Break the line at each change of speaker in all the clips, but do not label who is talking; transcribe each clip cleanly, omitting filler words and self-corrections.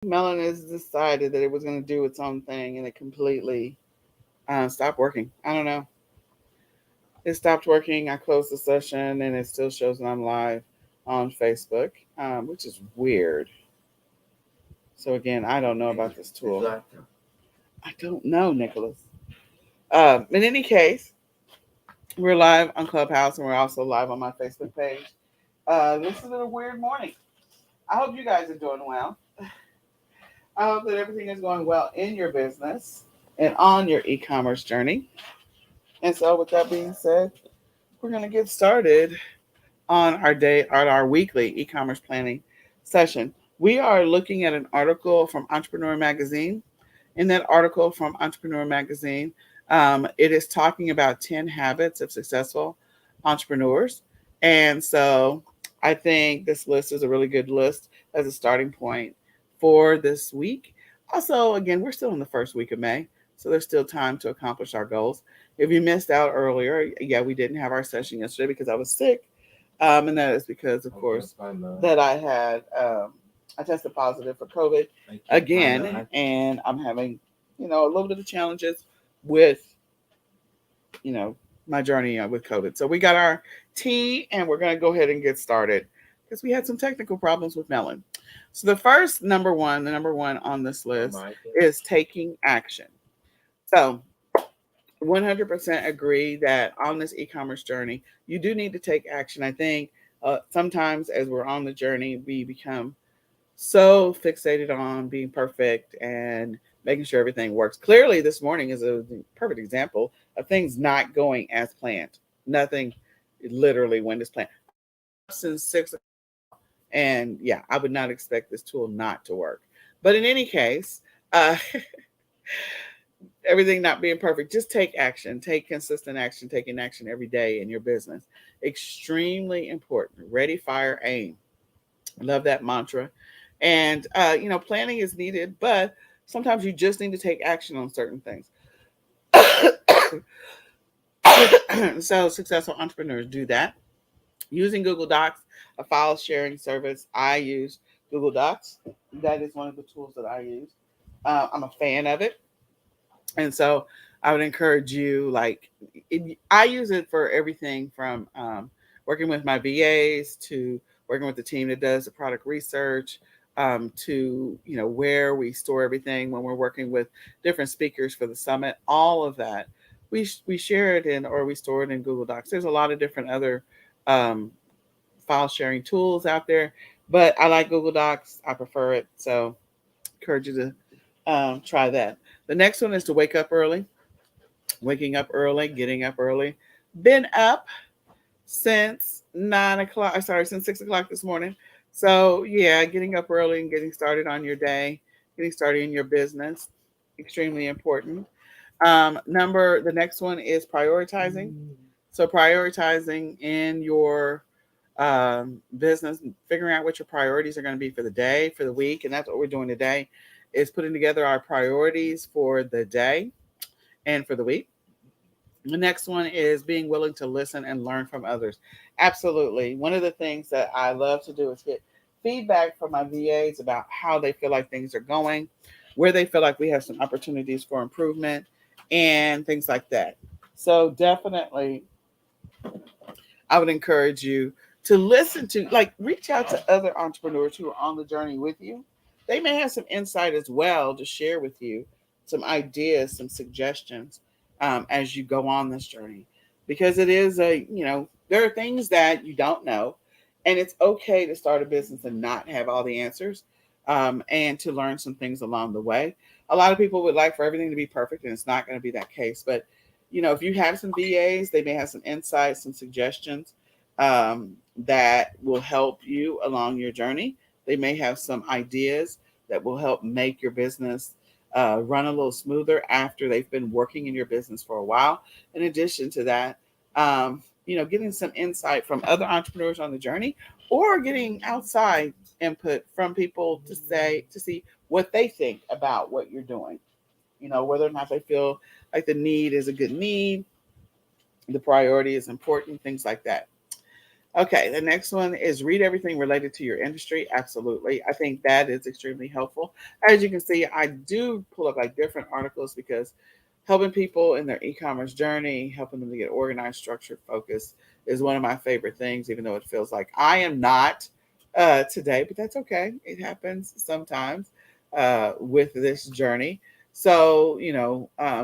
Melon has decided that it was going to do its own thing, and it completely stopped working. I don't know. It stopped working. I closed the session, and it still shows that I'm live on Facebook, which is weird. So again, I don't know about this tool. I don't know, Nicholas. In any case, we're live on Clubhouse, and we're also live on my Facebook page. This has been a weird morning. I hope you guys are doing well. I hope that everything is going well in your business and on your e-commerce journey. And so, with that being said, we're going to get started on our weekly e-commerce planning session. We are looking at an article from Entrepreneur Magazine. In that article from Entrepreneur Magazine, it is talking about 10 habits of successful entrepreneurs. And so I think this list is a really good list as a starting point for this week. Also, again, we're still in the first week of May, so there's still time to accomplish our goals. If you missed out earlier, yeah, we didn't have our session yesterday because I was sick. And that is because, of course, that I tested positive for COVID again, and I'm having, a little bit of challenges with, you know, my journey with COVID. So we got our tea, and we're going to go ahead and get started because we had some technical problems with Melon. So the number one on this list is taking action. So 100% agree that on this e-commerce journey, you do need to take action. I think sometimes as we're on the journey, we become so fixated on being perfect and making sure everything works. Clearly, this morning is a perfect example of things not going as planned. Nothing literally went as planned. I've been up since 6 o'clock, and yeah, I would not expect this tool not to work. But in any case, everything not being perfect, just take action, take consistent action, taking action every day in your business. Extremely important. Ready, fire, aim. Love that mantra. And, planning is needed, but sometimes you just need to take action on certain things. So, successful entrepreneurs do that using Google Docs, a file sharing service. I use Google Docs. That is one of the tools that I use. I'm a fan of it. And so I would encourage you, I use it for everything from working with my VAs to working with the team that does the product research, to, where we store everything when we're working with different speakers for the summit, all of that. We share it in, or we store it in Google Docs. There's a lot of different other um, file sharing tools out there, but I like Google Docs. I prefer it. So encourage you to try that. The next one is to wake up early. Waking up early, getting up early. Been up since 9 o'clock. Sorry, since 6 o'clock this morning. So yeah, getting up early and getting started on your day, getting started in your business, extremely important. The next one is prioritizing. So prioritizing in your business, figuring out what your priorities are going to be for the day, for the week, and that's what we're doing today. Is putting together our priorities for the day and for the week. The next one is being willing to listen and learn from others. Absolutely. One of the things that I love to do is get feedback from my VAs about how they feel like things are going, where they feel like we have some opportunities for improvement, and things like that. So, definitely, I would encourage you to listen to, reach out to other entrepreneurs who are on the journey with you. They may have some insight as well to share with you, some ideas, some suggestions as you go on this journey. Because there are things that you don't know, and it's okay to start a business and not have all the answers, and to learn some things along the way. A lot of people would like for everything to be perfect, and it's not going to be that case. But if you have some VAs, they may have some insights, some suggestions that will help you along your journey. They may have some ideas that will help make your business run a little smoother after they've been working in your business for a while. In addition to that, getting some insight from other entrepreneurs on the journey, or getting outside input from people to see what they think about what you're doing. Whether or not they feel like the need is a good need, the priority is important, things like that. Okay, the next one is read everything related to your industry. Absolutely. I think that is extremely helpful. As you can see, I do pull up like different articles because helping people in their e-commerce journey, helping them to get organized, structured, focused is one of my favorite things, even though it feels like I am not today, but that's okay. It happens sometimes with this journey. So,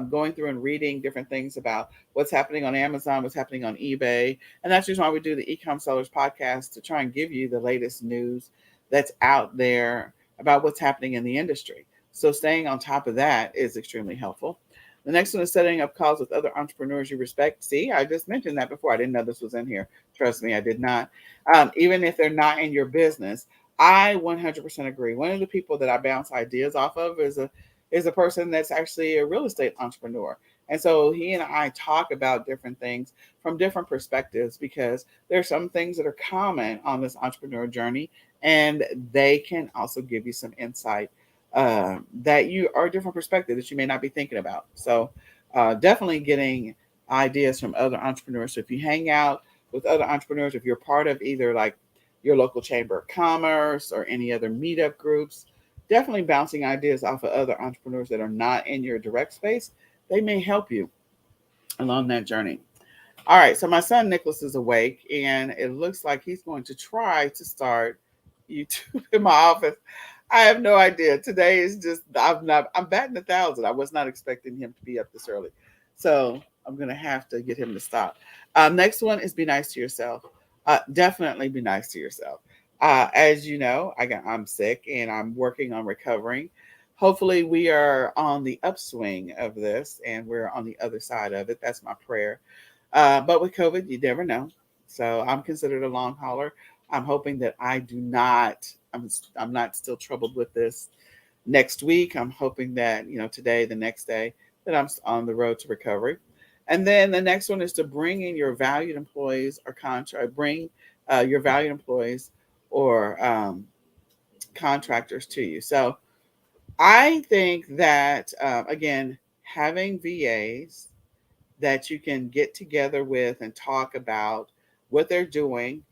going through and reading different things about what's happening on Amazon, what's happening on eBay, and that's just why we do the Ecom Sellers podcast to try and give you the latest news that's out there about what's happening in the industry. So staying on top of that is extremely helpful. The next one is setting up calls with other entrepreneurs you respect. See, I just mentioned that before. I didn't know this was in here. Trust me, I did not. Even if they're not in your business, I 100% agree. One of the people that I bounce ideas off of is a person that's actually a real estate entrepreneur. And so he and I talk about different things from different perspectives because there are some things that are common on this entrepreneur journey, and they can also give you some insight that you are a different perspective that you may not be thinking about. So definitely getting ideas from other entrepreneurs. So if you hang out with other entrepreneurs, if you're part of either like your local chamber of commerce or any other meetup groups, definitely bouncing ideas off of other entrepreneurs that are not in your direct space. They may help you along that journey. All right, so my son Nicholas is awake, and it looks like he's going to try to start YouTube in my office. I have no idea. Today is just I'm batting 1,000. I was not expecting him to be up this early, so I'm gonna have to get him to stop. Next one is be nice to yourself. Definitely be nice to yourself. As you know, I'm sick and I'm working on recovering. Hopefully, we are on the upswing of this and we're on the other side of it. That's my prayer. But with COVID, you never know. So I'm considered a long hauler. I'm hoping that I do not. I'm not still troubled with this next week. I'm hoping that today, the next day, that I'm on the road to recovery. And then the next one is to bring in your valued employees or contract. Bring your valued employees or contractors to you. So I think that again, having VAs that you can get together with and talk about what they're doing.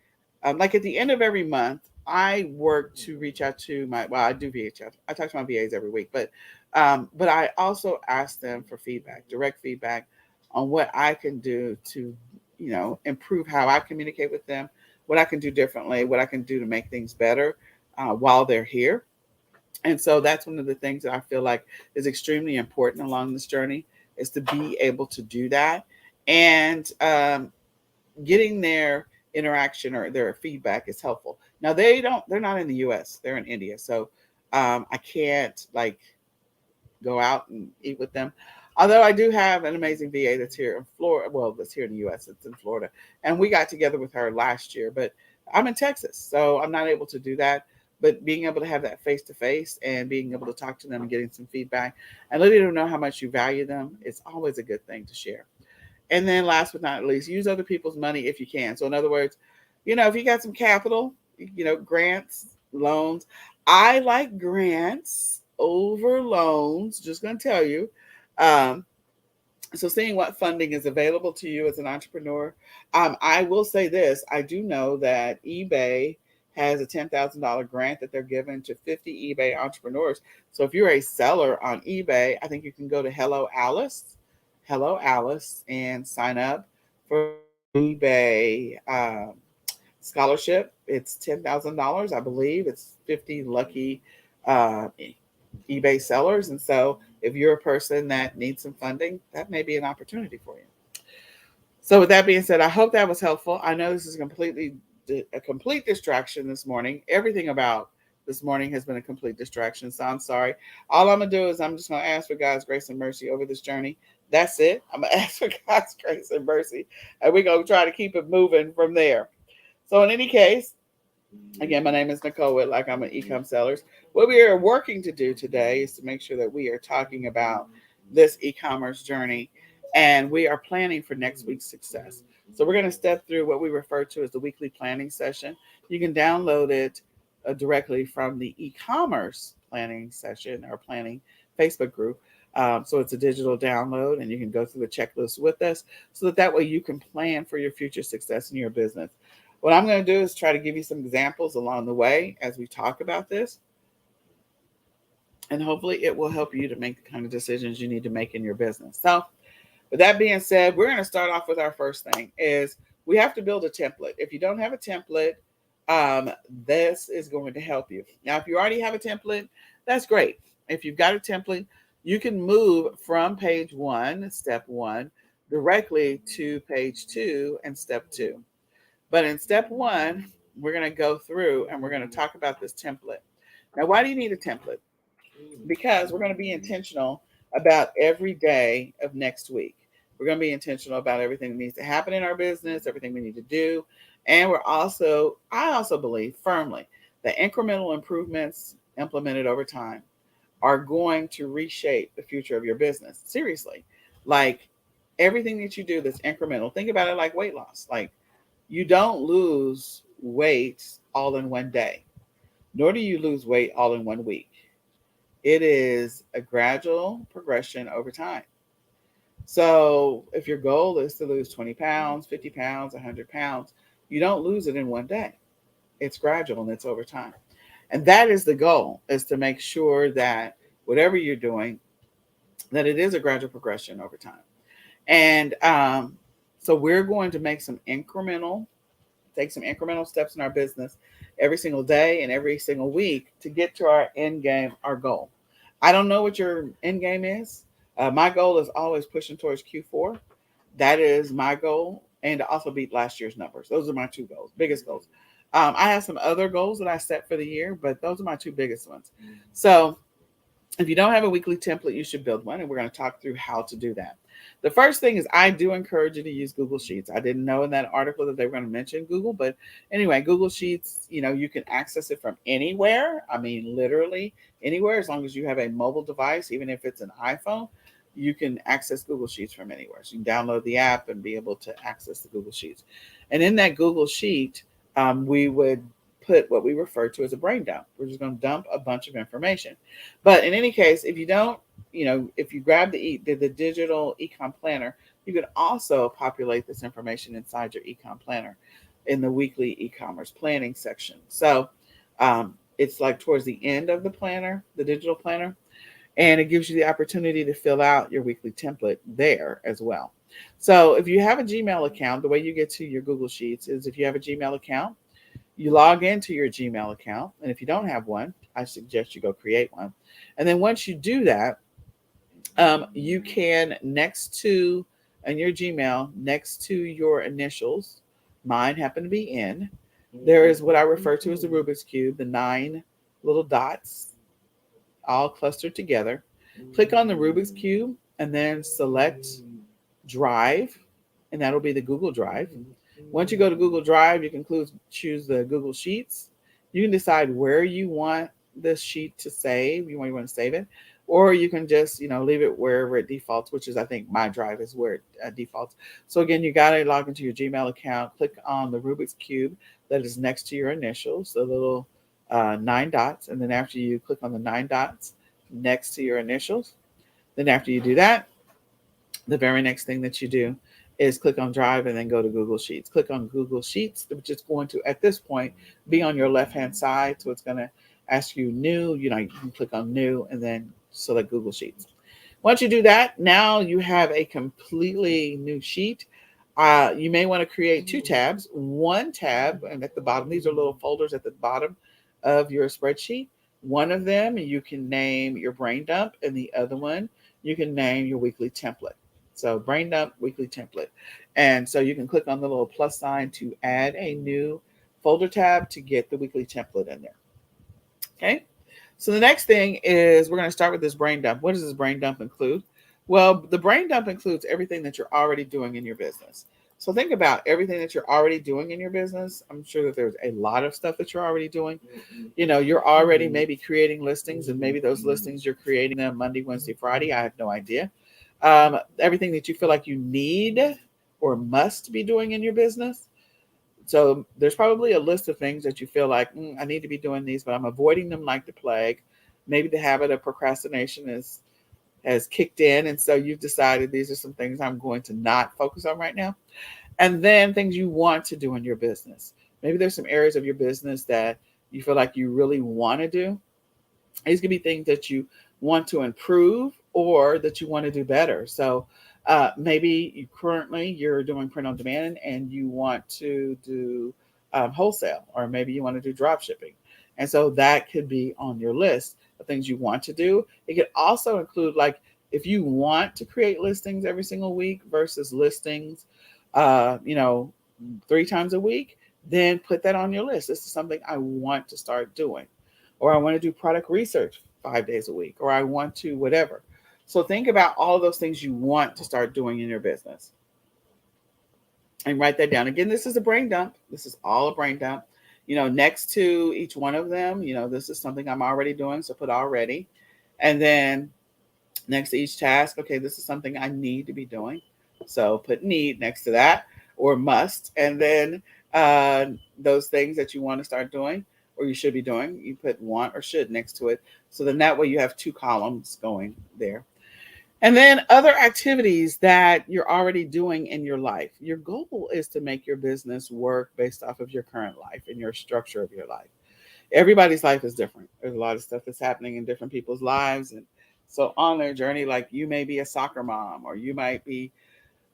Like at the end of every month, I work to reach out to I do VHF. I talk to my VAs every week, but I also ask them for feedback, direct feedback on what I can do to, improve how I communicate with them, what I can do differently, what I can do to make things better while they're here. And so that's one of the things that I feel like is extremely important along this journey is to be able to do that and getting their interaction or their feedback is helpful. Now they're not in the US, they're in India. So I can't like go out and eat with them. Although I do have an amazing VA that's here in Florida. Well, that's here in the US, it's in Florida. And we got together with her last year, but I'm in Texas, so I'm not able to do that. But being able to have that face to face and being able to talk to them and getting some feedback and letting them know how much you value them is always a good thing to share. And then last but not least, use other people's money if you can. So in other words, if you got some capital, grants, loans. I like grants over loans. Just gonna tell you. Um, so seeing what funding is available to you as an entrepreneur. I will say this. I do know that eBay has a $10,000 grant that they're giving to 50 eBay entrepreneurs. So if you're a seller on eBay, I think you can go to Hello Alice, and sign up for eBay scholarship. It's $10,000, I believe. It's 50 lucky uh, eBay sellers, and so if you're a person that needs some funding, that may be an opportunity for you. So with that being said, I hope that was helpful. I know this is a complete distraction this morning. Everything about this morning has been a complete distraction. So I'm sorry. All I'm gonna do is I'm just gonna ask for God's grace and mercy over this journey. That's it. I'm gonna ask for God's grace and mercy, and we're gonna try to keep it moving from there. So in any case, again, my name is Nicole Whitlock. I'm an eCom Sellers. What we are working to do today is to make sure that we are talking about this e-commerce journey, and we are planning for next week's success. So we're going to step through what we refer to as the weekly planning session. You can download it directly from the e-commerce planning session or planning Facebook group. So it's a digital download, and you can go through the checklist with us so that way you can plan for your future success in your business. What I'm going to do is try to give you some examples along the way as we talk about this. And hopefully it will help you to make the kind of decisions you need to make in your business. So with that being said, we're going to start off with our first thing is we have to build a template. If you don't have a template, this is going to help you. Now, if you already have a template, that's great. If you've got a template, you can move from page 1, step 1, directly to page 2 and step 2. But in step 1, we're going to go through and we're going to talk about this template. Now, why do you need a template? Because we're going to be intentional about every day of next week. We're going to be intentional about everything that needs to happen in our business, everything we need to do. And I also believe firmly that incremental improvements implemented over time are going to reshape the future of your business. Seriously, like everything that you do that's incremental, think about it like weight loss. Like you don't lose weight all in one day, nor do you lose weight all in one week. It is a gradual progression over time. So if your goal is to lose 20 pounds, 50 pounds, 100 pounds, you don't lose it in one day. It's gradual and it's over time. And that is the goal, is to make sure that whatever you're doing, that it is a gradual progression over time. And so we're going to take some incremental steps in our business every single day and every single week to get to our end game, our goal. I don't know what your end game is. My goal is always pushing towards Q4. That is my goal, and to also beat last year's numbers. Those are my two goals, biggest goals. I have some other goals that I set for the year, but those are my two biggest ones. So if you don't have a weekly template, you should build one, and we're going to talk through how to do that. The first thing is I do encourage you to use Google Sheets. I didn't know in that article that they were going to mention Google, but anyway, Google Sheets, you can access it from anywhere. I mean, literally anywhere, as long as you have a mobile device, even if it's an iPhone, you can access Google Sheets from anywhere. So you can download the app and be able to access the Google Sheets. And in that Google Sheet, we would put what we refer to as a brain dump. We're just going to dump a bunch of information. But in any case, if you don't, if you grab the digital Ecom Planner, you can also populate this information inside your Ecom Planner in the weekly e-commerce planning section. So it's like towards the end of the planner, the digital planner, and it gives you the opportunity to fill out your weekly template there as well. So if you have a Gmail account, the way you get to your Google Sheets is if you have a Gmail account, you log into your Gmail account. And if you don't have one, I suggest you go create one. And then once you do that, you can in your Gmail, next to your initials, mine happen to be N, there is what I refer to as the Rubik's Cube, the 9 little dots all clustered together. Click on the Rubik's Cube and then select Drive, and that'll be the Google Drive. Once you go to Google Drive, you can choose the Google Sheets. You can decide where you want this sheet to save. You want to save it, or you can just leave it wherever it defaults, which is I think my drive is where it defaults. So again, you got to log into your Gmail account. Click on the Rubik's Cube that is next to your initials, the little 9 dots, and then after you click on the 9 dots next to your initials, then after you do that, the very next thing that you do is click on Drive and then go to Google Sheets. Click on Google Sheets, which is going to, at this point, be on your left-hand side. So it's going to ask you new, you can click on new and then select Google Sheets. Once you do that, now you have a completely new sheet. You may want to create 2 tabs. One tab, and at the bottom, these are little folders at the bottom of your spreadsheet. One of them you can name your brain dump, and the other one you can name your weekly template. So brain dump, weekly template. And so you can click on the little plus sign to add a new folder tab to get the weekly template in there. Okay. So the next thing is we're going to start with this brain dump. What does this brain dump include? Well, the brain dump includes everything that you're already doing in your business. So think about everything that you're already doing in your business. I'm sure that there's a lot of stuff that you're already doing. You're already maybe creating listings, and maybe those listings you're creating them Monday, Wednesday, Friday. I have no idea. Everything that you feel like you need or must be doing in your business. So there's probably a list of things that you feel like, I need to be doing these, but I'm avoiding them like the plague. Maybe the habit of procrastination has kicked in. And so you've decided these are some things I'm going to not focus on right now. And then things you want to do in your business. Maybe there's some areas of your business that you feel like you really want to do. These could be things that you want to improve or that you want to do better. So maybe you're doing print on demand and you want to do wholesale, or maybe you want to do drop shipping. And so that could be on your list of things you want to do. It could also include, like, if you want to create listings every single week versus listings, uh, you know, 3 times a week, then put that on your list. This is something I want to start doing. Or I want to do product research 5 days a week, or I want to whatever. So think about all of those things you want to start doing in your business and write that down. Again, this is a brain dump. This is all a brain dump. Next to each one of them, this is something I'm already doing. So put already. And then next to each task, okay, this is something I need to be doing. So put need next to that, or must. And then those things that you want to start doing or you should be doing, you put want or should next to it. So then that way you have 2 columns going there. And then other activities that you're already doing in your life. Your goal is to make your business work based off of your current life and your structure of your life. Everybody's life is different. There's a lot of stuff that's happening in different people's lives. And so on their journey, like, you may be a soccer mom, or you might be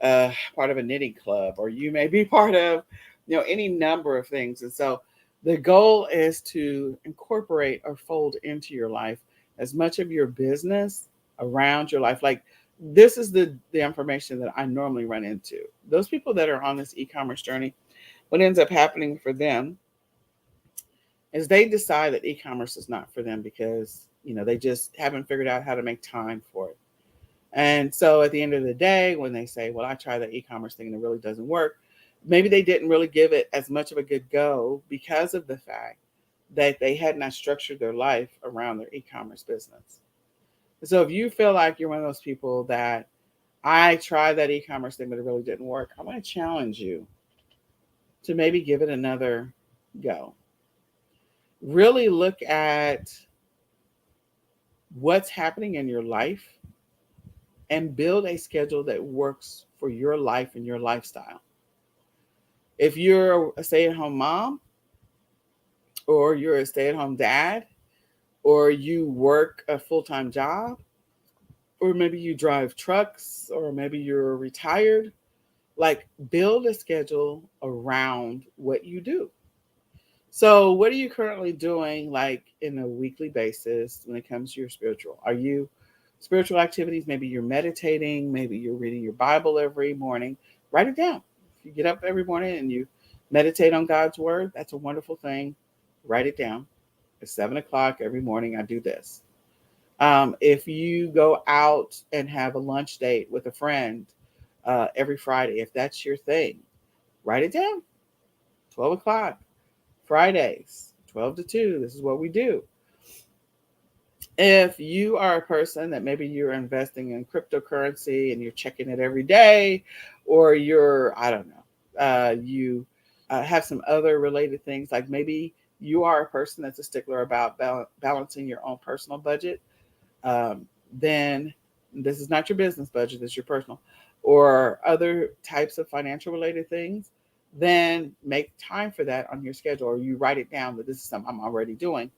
part of a knitting club, or you may be part of, any number of things. And so the goal is to incorporate or fold into your life as much of your business around your life. Like, this is the information that I normally run into. Those people that are on this e-commerce journey, what ends up happening for them is they decide that e-commerce is not for them because, they just haven't figured out how to make time for it. And so at the end of the day, when they say, well, I tried that e-commerce thing and it really doesn't work, maybe they didn't really give it as much of a good go because of the fact that they had not structured their life around their e-commerce business. So if you feel like you're one of those people that, I tried that e-commerce thing, but it really didn't work, I want to challenge you to maybe give it another go. Really look at what's happening in your life and build a schedule that works for your life and your lifestyle. If you're a stay-at-home mom, or you're a stay-at-home dad, or you work a full-time job, or maybe you drive trucks, or maybe you're retired, like, build a schedule around what you do. So what are you currently doing, like, in a weekly basis when it comes to your spiritual? Are you spiritual activities? Maybe you're meditating, maybe you're reading your Bible every morning. Write it down. If you get up every morning and you meditate on God's word, that's a wonderful thing. Write it down. At 7 o'clock every morning, I do this. If you go out and have a lunch date with a friend every Friday, if that's your thing, write it down. 12 o'clock, Fridays, 12 to 2, this is what we do. If you are a person that maybe you're investing in cryptocurrency and you're checking it every day, or you're, I don't know, you have some other related things, like maybe you are a person that's a stickler about balancing your own personal budget, then this is not your business budget, this is your personal, or other types of financial related things, then make time for that on your schedule, or you write it down that this is something I'm already doing.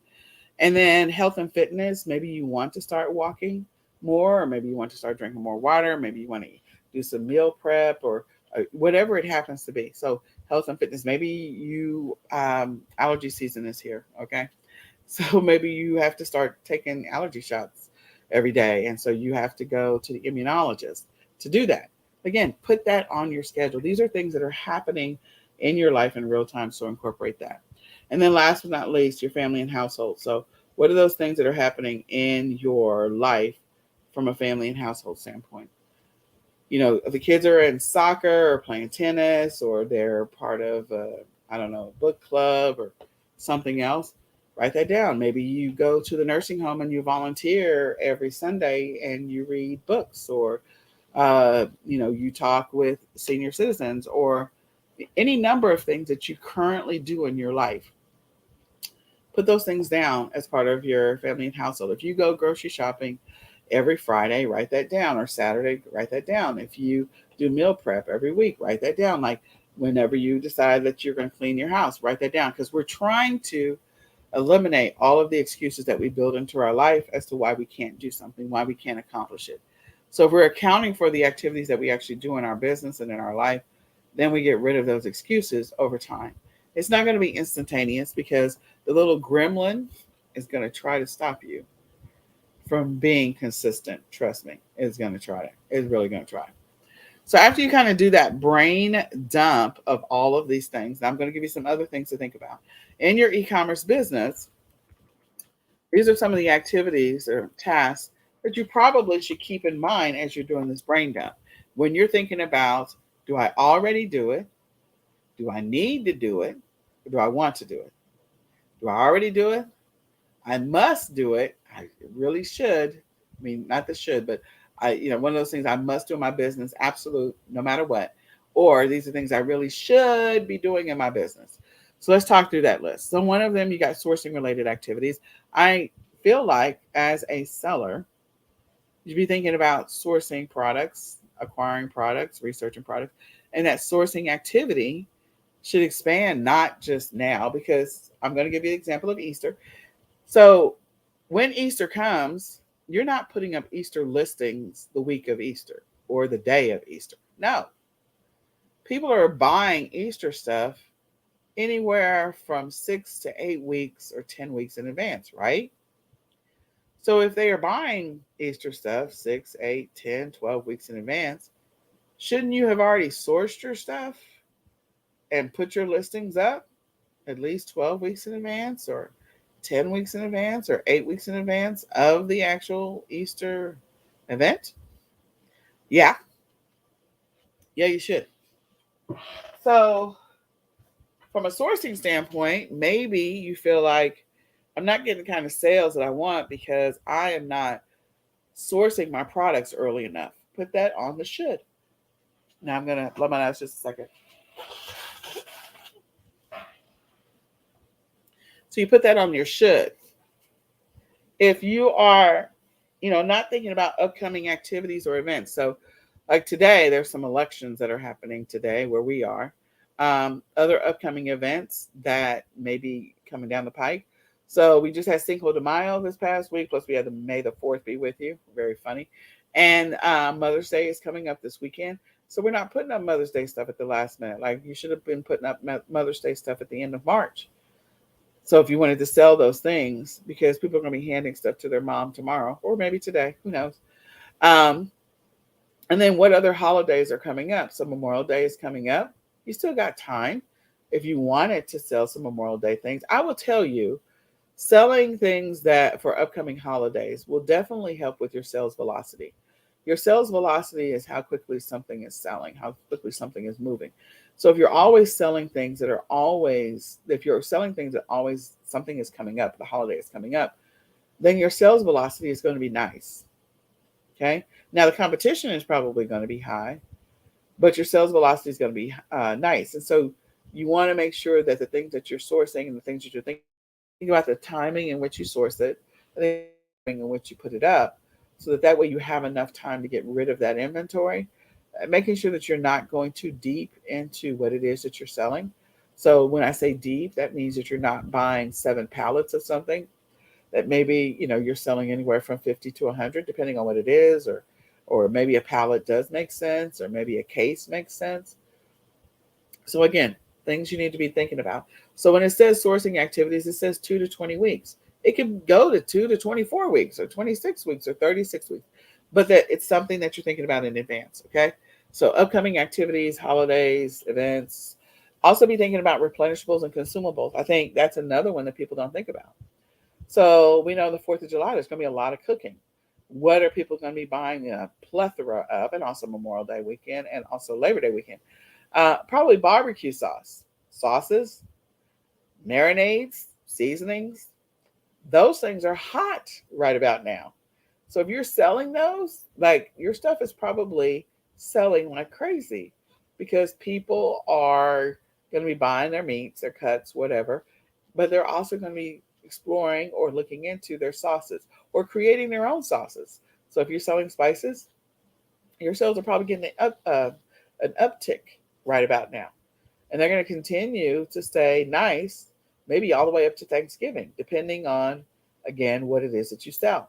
And then health and fitness, maybe you want to start walking more, or maybe you want to start drinking more water, maybe you want to do some meal prep, or whatever it happens to be. So health and fitness, maybe you allergy season is here, okay? So maybe you have to start taking allergy shots every day, and so you have to go to the immunologist to do that. Again, put that on your schedule. These are things that are happening in your life in real time, so incorporate that. And then last but not least, your family and household. So what are those things that are happening in your life from a family and household standpoint? If the kids are in soccer or playing tennis, or they're part of I don't know, a book club or something else, write that down. Maybe you go to the nursing home and you volunteer every Sunday and you read books, or you talk with senior citizens, or any number of things that you currently do in your life. Put those things down as part of your family and household. If you go grocery shopping every Friday, write that down, or Saturday, write that down. If you do meal prep every week, write that down. Like, Whenever you decide that you're going to clean your house, write that down, because we're trying to eliminate all of the excuses that we build into our life as to why we can't do something, why we can't accomplish it. So if we're accounting for the activities that we actually do in our business and in our life, then we get rid of those excuses over time. It's not going to be instantaneous because the little gremlin is going to try to stop you from being consistent. Trust me, it's going to try it. It's really going to try. So after you kind of do that brain dump of all of these things, I'm going to give you some other things to think about. In your e-commerce business, these are some of the activities or tasks that you probably should keep in mind as you're doing this brain dump. When you're thinking about, do I already do it? Do I need to do it? Or do I want to do it? Do I already do it? I must do it. I really should. I mean, not the should, but one of those things I must do in my business, absolute, no matter what. Or these are things I really should be doing in my business. So let's talk through that list. So one of them, you got sourcing related activities. I feel like as a seller, you should be thinking about sourcing products, acquiring products, researching products, and that sourcing activity should expand not just now, because I'm going to give you an example of Easter. So when Easter comes, you're not putting up Easter listings the week of Easter or the day of Easter. No. People are buying Easter stuff anywhere from 6 to 8 weeks or 10 weeks in advance, right? So if they are buying Easter stuff 6, 8, 10, 12 weeks in advance, shouldn't you have already sourced your stuff and put your listings up at least 12 weeks in advance or 10 weeks in advance or 8 weeks in advance of the actual Easter event? Yeah. Yeah, you should. So, from a sourcing standpoint, maybe you feel like I'm not getting the kind of sales that I want because I am not sourcing my products early enough. Put that on the should. Now I'm going to blow my nose just a second. So you put that on your should. If you are, not thinking about upcoming activities or events. So like today, there's some elections that are happening today where we are. Other upcoming events that may be coming down the pike. So we just had Cinco de Mayo this past week, plus we had the May the 4th be with you. Very funny. And Mother's Day is coming up this weekend. So we're not putting up Mother's Day stuff at the last minute. Like you should have been putting up Mother's Day stuff at the end of March. So if you wanted to sell those things, because people are going to be handing stuff to their mom tomorrow or maybe today, who knows? Um, and then what other holidays are coming up? So Memorial Day is coming up. You still got time if you wanted to sell some Memorial Day things. I will tell you, selling things that for upcoming holidays will definitely help with your sales velocity. Your sales velocity is how quickly something is selling, how quickly something is moving. So if you're always selling things that are always, if you're selling things that always something is coming up, the holiday is coming up, then your sales velocity is going to be nice. Okay. Now the competition is probably going to be high, but your sales velocity is going to be nice. And so you want to make sure that the things that you're sourcing and the things that you're thinking about the timing in which you source it, and the timing in which you put it up, so that way you have enough time to get rid of that inventory, making sure that you're not going too deep into what it is that you're selling. So when I say deep, that means that you're not buying 7 pallets of something that maybe you're selling anywhere from 50 to 100 depending on what it is, or maybe a pallet does make sense, or maybe a case makes sense. So again, things you need to be thinking about. So when it says sourcing activities, it says 2 to 20 weeks. It can go to 2 to 24 weeks or 26 weeks or 36 weeks, but that it's something that you're thinking about in advance. Okay. So upcoming activities, holidays, events. Also be thinking about replenishables and consumables. I think that's another one that people don't think about. So we know the 4th of July, there's going to be a lot of cooking. What are people going to be buying a plethora of, and also Memorial Day weekend and also Labor Day weekend? Probably barbecue sauces, marinades, seasonings. Those things are hot right about now. So if you're selling those, like your stuff is probably selling like crazy because people are going to be buying their meats, their cuts, whatever, but they're also going to be exploring or looking into their sauces or creating their own sauces. So if you're selling spices, your sales are probably getting an uptick right about now. And they're going to continue to stay nice, maybe all the way up to Thanksgiving, depending on, again, what it is that you sell.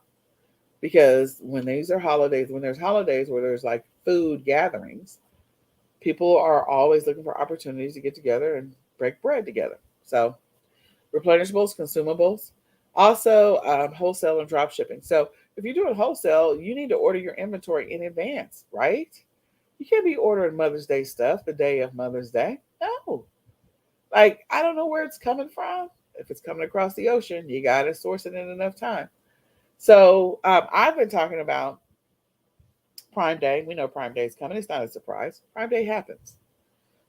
Because when these are holidays, when there's holidays where there's like food gatherings, people are always looking for opportunities to get together and break bread together. So replenishables, consumables, also wholesale and drop shipping. So if you're doing wholesale, you need to order your inventory in advance, right? You can't be ordering Mother's Day stuff the day of Mother's Day. No. Like, I don't know where it's coming from. If it's coming across the ocean, you got to source it in enough time. So I've been talking about Prime Day. We know Prime Day is coming. It's not a surprise. Prime Day happens.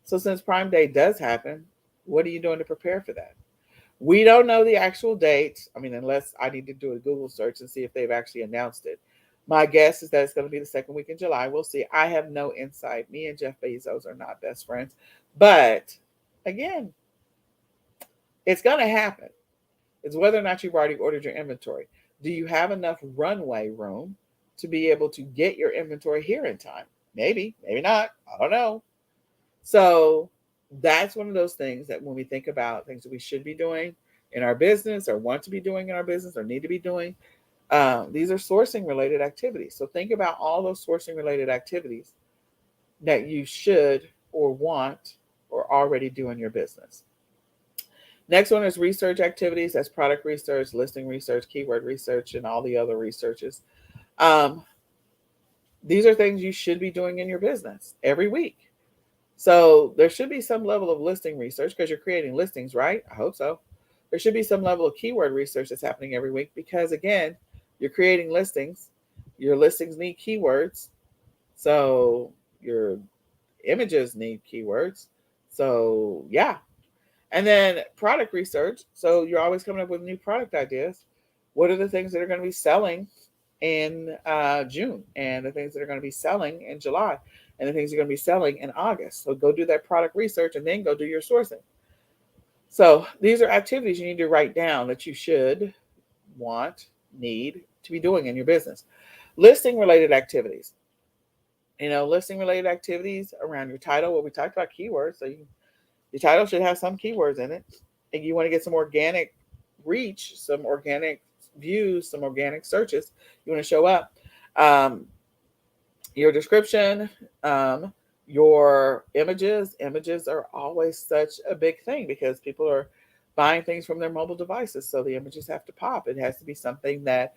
So since Prime Day does happen, what are you doing to prepare for that? We don't know the actual date. I mean, unless I need to do a Google search and see if they've actually announced it. My guess is that it's going to be the second week in July. We'll see. I have no insight. Me and Jeff Bezos are not best friends. But again, it's going to happen. It's whether or not you've already ordered your inventory. Do you have enough runway room to be able to get your inventory here in time? Maybe, maybe not. I don't know. So that's one of those things that when we think about things that we should be doing in our business or want to be doing in our business or need to be doing, these are sourcing related activities. So think about all those sourcing related activities that you should or want or already do in your business. Next one is research activities. That's product research, listing research, keyword research, and all the other researches. These are things you should be doing in your business every week. So there should be some level of listing research because you're creating listings, right? I hope so. There should be some level of keyword research that's happening every week because, again, you're creating listings. Your listings need keywords. So your images need keywords. So, yeah. And then product research. So you're always coming up with new product ideas. What are the things that are going to be selling in June and the things that are going to be selling in July and the things you're going to be selling in August? So go do that product research and then go do your sourcing. So these are activities you need to write down that you should, want, need to be doing in your business. Listing related activities. Listing related activities around your title. Well, we talked about keywords. So your title should have some keywords in it. And you want to get some organic reach, some organic views, some organic searches. You want to show up. Your description, your images. Images are always such a big thing because people are buying things from their mobile devices. So the images have to pop. It has to be something that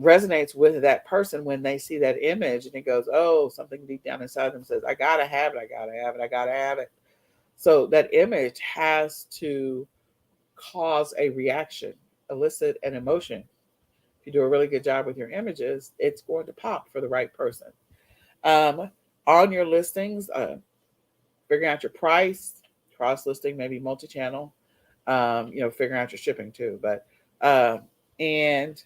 resonates with that person when they see that image and it goes, oh, something deep down inside them says, I gotta have it, I gotta have it, I gotta have it. So that image has to cause a reaction, elicit an emotion. If you do a really good job with your images, it's going to pop for the right person. On your listings, figuring out your price, cross listing, maybe multi-channel, figuring out your shipping too, but and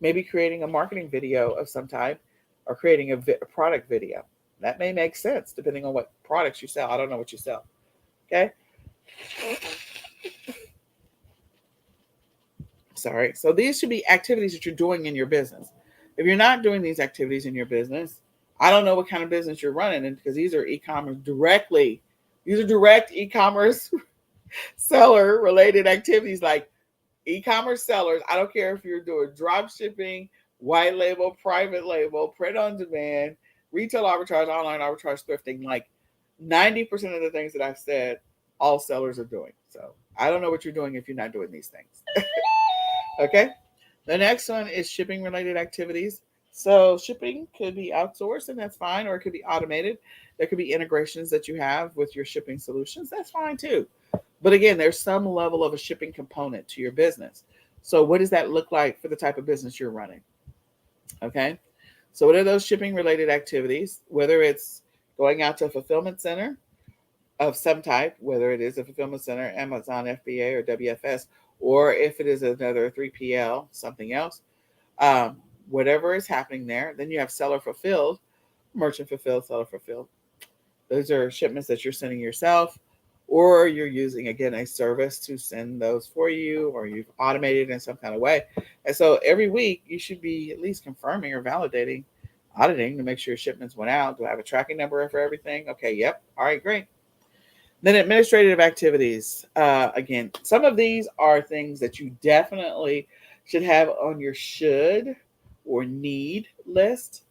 maybe creating a marketing video of some type or creating a product video. That may make sense depending on what products you sell. I don't know what you sell. Okay. Sorry. So these should be activities that you're doing in your business. If you're not doing these activities in your business, I don't know what kind of business you're running in because these are e-commerce directly. These are direct e-commerce seller related activities like e-commerce sellers. I don't care if you're doing drop shipping, white label, private label, print on demand, retail arbitrage, online arbitrage, thrifting. Like 90% of the things that I've said, all sellers are doing. So I don't know what you're doing if you're not doing these things. Okay. The next one is shipping related activities. So shipping could be outsourced and that's fine, or it could be automated. There could be integrations that you have with your shipping solutions. That's fine too. But again, there's some level of a shipping component to your business. So what does that look like for the type of business you're running? Okay. So what are those shipping related activities? Whether it's going out to a fulfillment center of some type, whether it is a fulfillment center, Amazon FBA or WFS, or if it is another 3PL, something else, whatever is happening there, then you have seller fulfilled, merchant fulfilled, seller fulfilled. Those are shipments that you're sending yourself, or you're using, again, a service to send those for you, or you've automated in some kind of way. And so every week you should be at least confirming or validating, auditing to make sure your shipments went out. Do I have a tracking number for everything? Okay, yep. All right, great. Then administrative activities. Again, some of these are things that you definitely should have on your should or need list,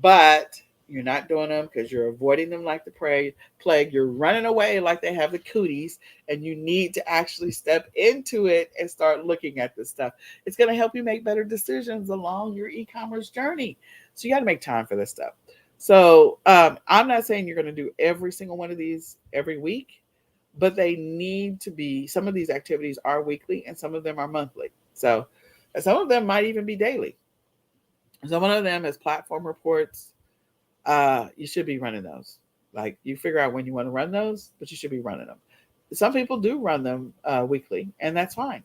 but you're not doing them because you're avoiding them like the plague. You're running away like they have the cooties, and you need to actually step into it and start looking at this stuff. It's going to help you make better decisions along your e-commerce journey. So you got to make time for this stuff. So I'm not saying you're going to do every single one of these every week, but they need to be. Some of these activities are weekly, and some of them are monthly. So some of them might even be daily. So one of them is platform reports. You should be running those. Like you figure out when you want to run those, but you should be running them. Some people do run them weekly, and that's fine.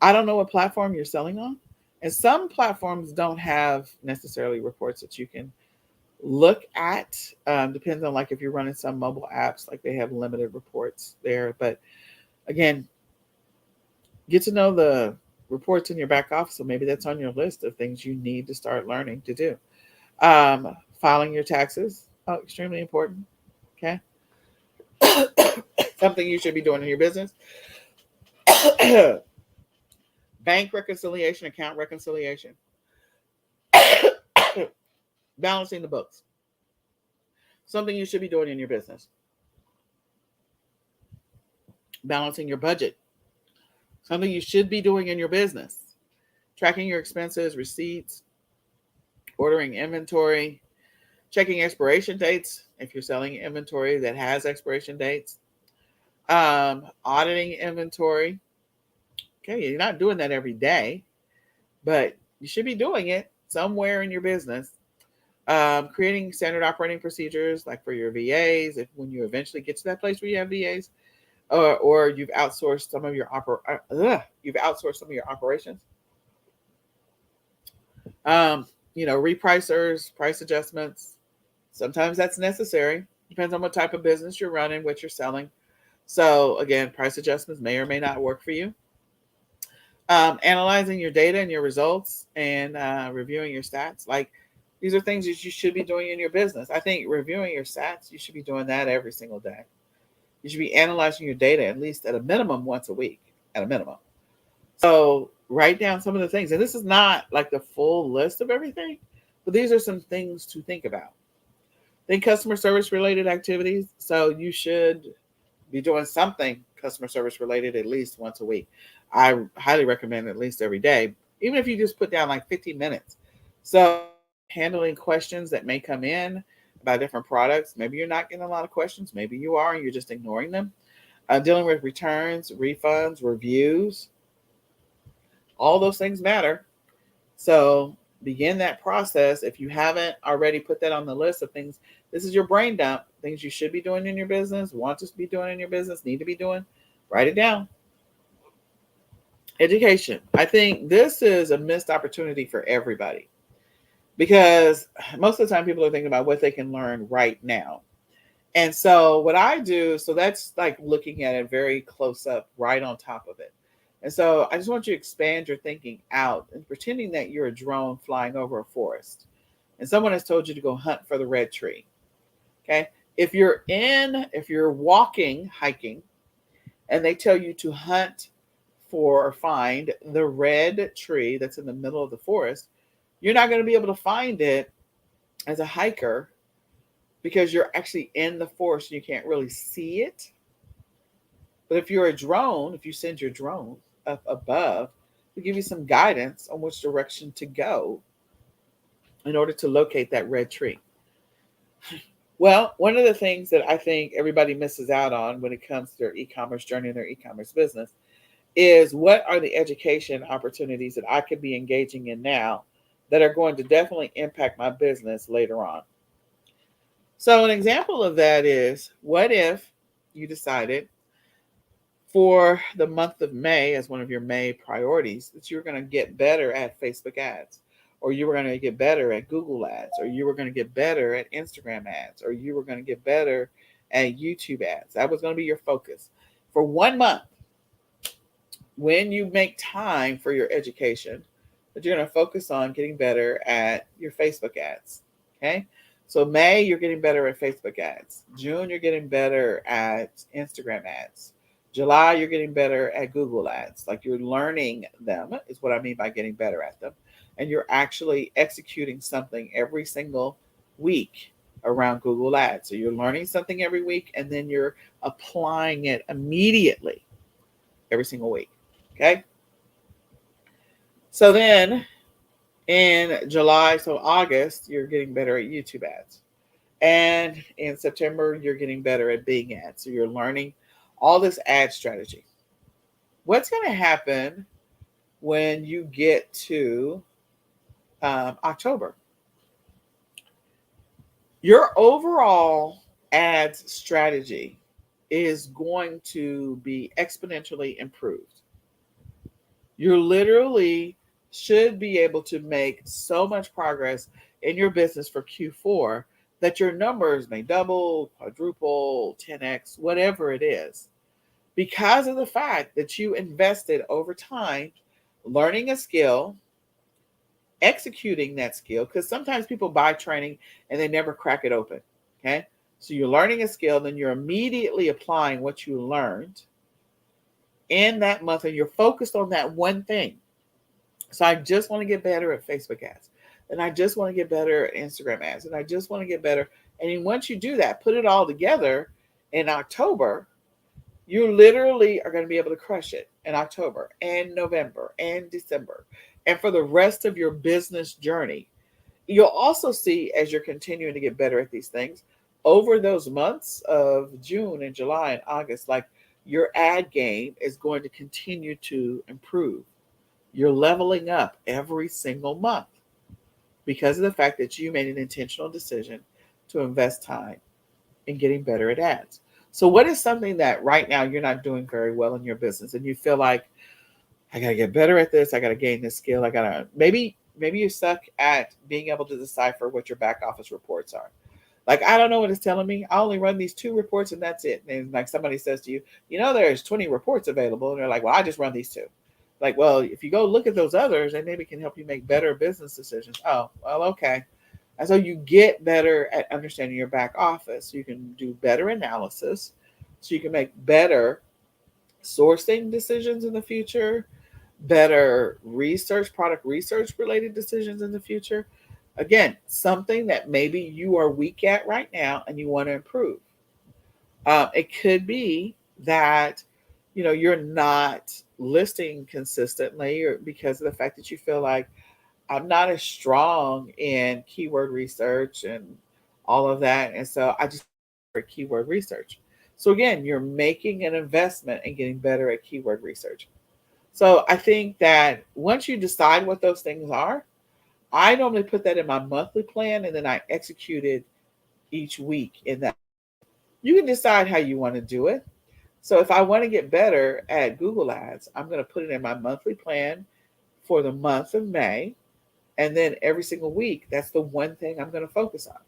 I don't know what platform you're selling on, and some platforms don't have necessarily reports that you can look at. Depends on like if you're running some mobile apps, like they have limited reports there. But again, get to know the reports in your back office. So maybe that's on your list of things you need to start learning to do. Filing your taxes, extremely important. Okay. Something you should be doing in your business. Bank reconciliation, account reconciliation, balancing the books. Something you should be doing in your business. Balancing your budget. Something you should be doing in your business. Tracking your expenses, receipts, ordering inventory, checking expiration dates if you're selling inventory that has expiration dates, auditing inventory. Okay, you're not doing that every day, but you should be doing it somewhere in your business. Creating standard operating procedures, like for your VAs, if when you eventually get to that place where you have VAs, or you've outsourced some of your operations. Um, repricers, price adjustments. Sometimes that's necessary. Depends on what type of business you're running, what you're selling. So again, price adjustments may or may not work for you. Analyzing your data and your results, and reviewing your stats. Like these are things that you should be doing in your business. I think reviewing your stats, you should be doing that every single day. You should be analyzing your data at least at a minimum once a week, at a minimum. So write down some of the things. And this is not like the full list of everything, but these are some things to think about. Then customer service related activities. So you should be doing something customer service related at least once a week. I highly recommend at least every day, even if you just put down like 15 minutes. So handling questions that may come in about different products. Maybe you're not getting a lot of questions. Maybe you are and you're just ignoring them. Dealing with returns, refunds, reviews. All those things matter. So begin that process. If you haven't already put that on the list of things, this is your brain dump, things you should be doing in your business, want to be doing in your business, need to be doing. Write it down. Education. I think this is a missed opportunity for everybody because most of the time people are thinking about what they can learn right now. And so what I do, so that's like looking at it very close up, right on top of it. And so I just want you to expand your thinking out and pretending that you're a drone flying over a forest. And someone has told you to go hunt for the red tree. Okay. If you're walking, hiking, and they tell you to hunt for or find the red tree that's in the middle of the forest, you're not going to be able to find it as a hiker because you're actually in the forest and you can't really see it. But if you're a drone, if you send your drone up above, it'll give you some guidance on which direction to go in order to locate that red tree. Well, one of the things that I think everybody misses out on when it comes to their e-commerce journey and their e-commerce business is what are the education opportunities that I could be engaging in now that are going to definitely impact my business later on. So an example of that is, what if you decided for the month of May as one of your May priorities that you were going to get better at Facebook ads, or you were going to get better at Google ads, or you were going to get better at Instagram ads, or you were going to get better at YouTube ads. That was going to be your focus for 1 month. When you make time for your education, that you're going to focus on getting better at your Facebook ads. Okay. So May, you're getting better at Facebook ads. June, you're getting better at Instagram ads. July, you're getting better at Google ads. Like you're learning them, is what I mean by getting better at them. And you're actually executing something every single week around Google ads. So you're learning something every week and then you're applying it immediately every single week. Okay. So then in July, so August, you're getting better at YouTube ads. And in September, you're getting better at Bing ads. So you're learning all this ad strategy. What's going to happen when you get to October? Your overall ads strategy is going to be exponentially improved. You literally should be able to make so much progress in your business for Q4 that your numbers may double, quadruple, 10x, whatever it is, because of the fact that you invested over time learning a skill, executing that skill, because sometimes people buy training and they never crack it open. Okay. So you're learning a skill, then you're immediately applying what you learned in that month, and you're focused on that one thing. So I just want to get better at Facebook ads. And I just want to get better at Instagram ads. And I just want to get better. And then once you do that, put it all together in October, you literally are going to be able to crush it in October and November and December. And for the rest of your business journey, you'll also see as you're continuing to get better at these things over those months of June and July and August, like your ad game is going to continue to improve. You're leveling up every single month because of the fact that you made an intentional decision to invest time in getting better at ads. So, what is something that right now you're not doing very well in your business and you feel like, I got to get better at this, I got to gain this skill, I got to maybe you're stuck at being able to decipher what your back office reports are. Like, I don't know what it's telling me. I only run these 2 reports and that's it. And like somebody says to you, there's 20 reports available. And they're like, well, I just run these 2. Like, well, if you go look at those others, they maybe can help you make better business decisions. Oh, well, okay. And so you get better at understanding your back office. You can do better analysis. So you can make better sourcing decisions in the future, better research, product research related decisions in the future. Again, something that maybe you are weak at right now and you want to improve. It could be that you're not listing consistently, or because of the fact that you feel like I'm not as strong in keyword research and all of that, and so I just for keyword research. So again, you're making an investment in getting better at keyword research. So I think that once you decide what those things are, I normally put that in my monthly plan and then I execute it each week in that. You can decide how you want to do it. So if I want to get better at Google Ads, I'm going to put it in my monthly plan for the month of May. And then every single week, that's the one thing I'm going to focus on.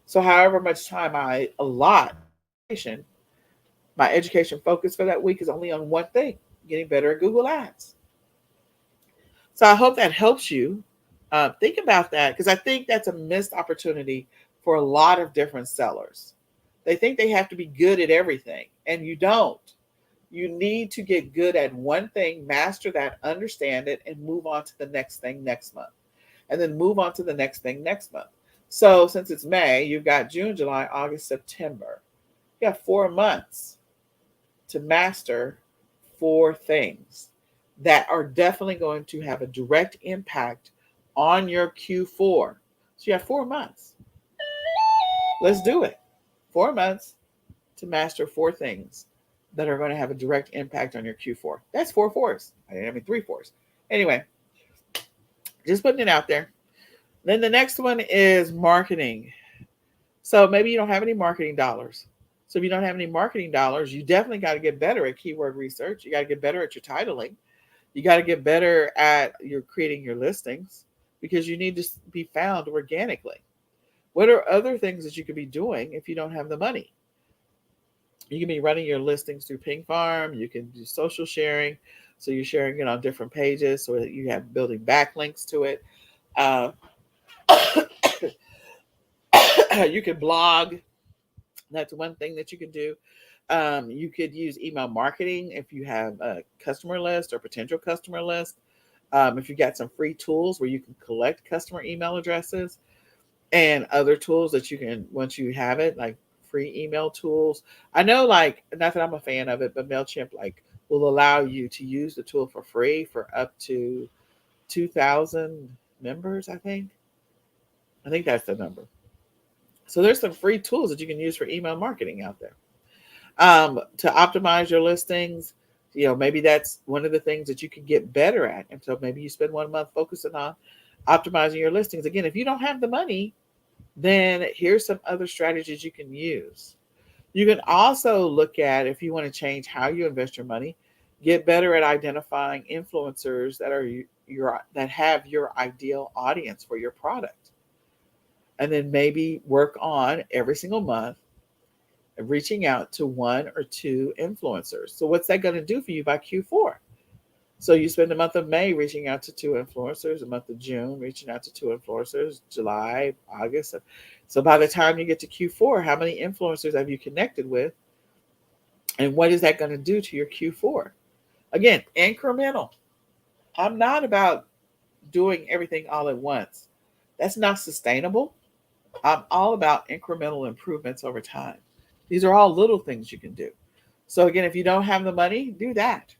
So however much time I allot, my education focus for that week is only on one thing, getting better at Google Ads. So I hope that helps you think about that, because I think that's a missed opportunity for a lot of different sellers. They think they have to be good at everything, and you don't. You need to get good at one thing, master that, understand it, and move on to the next thing next month. And then move on to the next thing next month. So since it's May, you've got June, July, August, September. You have 4 months to master 4 things that are definitely going to have a direct impact on your Q4. So you have 4 months. Let's do it. 4 months to master 4 things that are going to have a direct impact on your Q4. That's 4 fours. I mean 3 fours. Anyway, just putting it out there. Then the next one is marketing. So maybe you don't have any marketing dollars. So if you don't have any marketing dollars, you definitely got to get better at keyword research. You got to get better at your titling. You got to get better at your creating your listings, because you need to be found organically. What are other things that you could be doing if you don't have the money? You can be running your listings through Ping Farm. You can do social sharing. So you're sharing it on different pages so that you have building backlinks to it. Uh, You could blog. That's one thing that you can do. You could use email marketing if you have a customer list or potential customer list. If you got some free tools where you can collect customer email addresses and other tools that you can, once you have it, like free email tools. I know, like, not that I'm a fan of it, but MailChimp like will allow you to use the tool for free for up to 2,000 members. I think that's the number. So there's some free tools that you can use for email marketing out there. To optimize your listings. Maybe that's one of the things that you can get better at. And so maybe you spend 1 month focusing on optimizing your listings. Again, if you don't have the money, then here's some other strategies you can use. You can also look at, if you want to change how you invest your money, get better at identifying influencers that have your ideal audience for your product. And then maybe work on every single month reaching out to one or two influencers. So what's that going to do for you by Q4? So you spend the month of May reaching out to two influencers, the month of June reaching out to two influencers, July, August. So by the time you get to Q4, how many influencers have you connected with? And what is that going to do to your Q4? Again, incremental. I'm not about doing everything all at once. That's not sustainable. I'm all about incremental improvements over time. These are all little things you can do. So again, if you don't have the money, do that.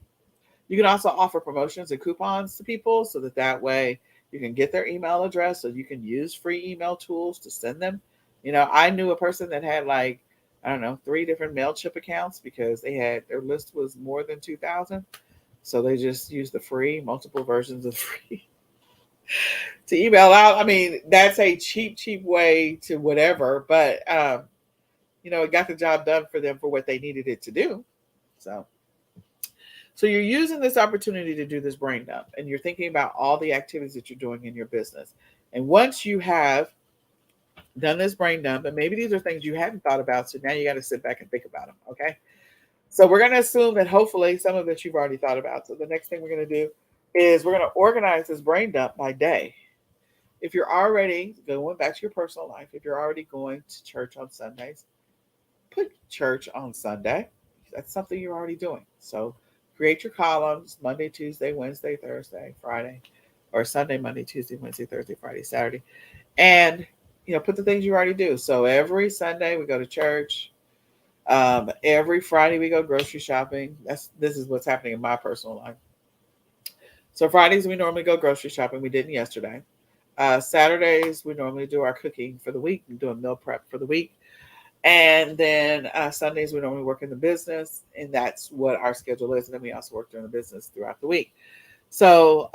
You can also offer promotions and coupons to people so that way you can get their email address, so you can use free email tools to send them. I knew a person that had, like, I don't know, 3 different MailChimp accounts because their list was more than 2,000. So they just used the free, multiple versions of free to email out. I mean, that's a cheap way to whatever, but it got the job done for them for what they needed it to do. So you're using this opportunity to do this brain dump, and you're thinking about all the activities that you're doing in your business. And once you have done this brain dump, and maybe these are things you hadn't thought about, so now you got to sit back and think about them. Okay. So we're going to assume that hopefully some of it you've already thought about. So the next thing we're going to do is we're going to organize this brain dump by day. If you're already going back to your personal life, if you're already going to church on Sundays, put church on Sunday. That's something you're already doing. So create your columns: Monday, Tuesday, Wednesday, Thursday, Friday, or Sunday, Monday, Tuesday, Wednesday, Thursday, Friday, Saturday. And, put the things you already do. So every Sunday we go to church. Every Friday we go grocery shopping. This is what's happening in my personal life. So Fridays we normally go grocery shopping. We didn't yesterday. Saturdays we normally do our cooking for the week. We do a meal prep for the week. And then Sundays we normally work in the business, and that's what our schedule is. And then we also work during the business throughout the week. So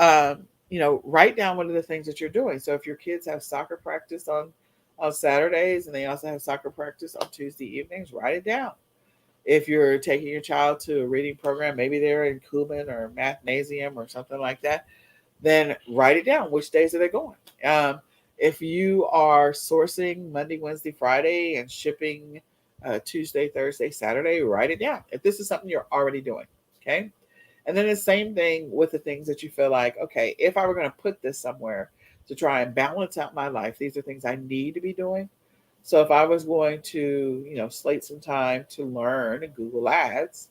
write down what are the things that you're doing. So if your kids have soccer practice on Saturdays, and they also have soccer practice on Tuesday evenings, write it down. If you're taking your child to a reading program, maybe they're in Cuban or Mathnasium or something like that, then write it down. Which days are they going? If you are sourcing Monday, Wednesday, Friday, and shipping Tuesday, Thursday, Saturday, write it down. If this is something you're already doing, okay? And then the same thing with the things that you feel like, okay, if I were going to put this somewhere to try and balance out my life, these are things I need to be doing. So if I was going to, slate some time to learn Google Ads,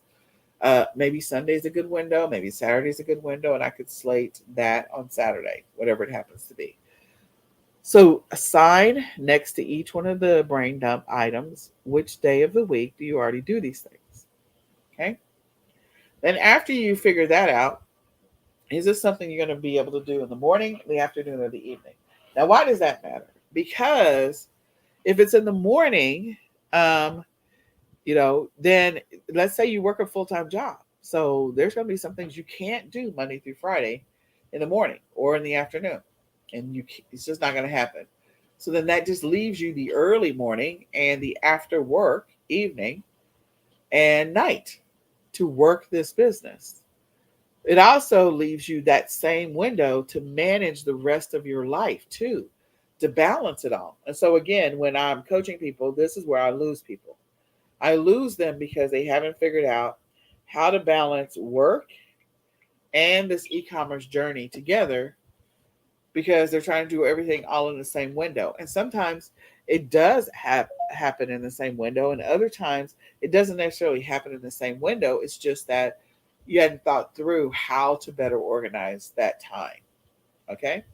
maybe Sunday's a good window, maybe Saturday's a good window, and I could slate that on Saturday, whatever it happens to be. So assign next to each one of the brain dump items, which day of the week do you already do these things? Okay. Then after you figure that out, is this something you're going to be able to do in the morning, the afternoon, or the evening? Now, why does that matter? Because if it's in the morning, then let's say you work a full-time job. So there's going to be some things you can't do Monday through Friday in the morning or in the afternoon. And it's just not going to happen. So then that just leaves you the early morning and the after work, evening, and night to work this business. It also leaves you that same window to manage the rest of your life too, to balance it all. And so again, when I'm coaching people, this is where I lose people. I lose them because they haven't figured out how to balance work and this e-commerce journey together because they're trying to do everything all in the same window. And sometimes it does happen in the same window, and other times it doesn't necessarily happen in the same window. It's just that you hadn't thought through how to better organize that time. Okay.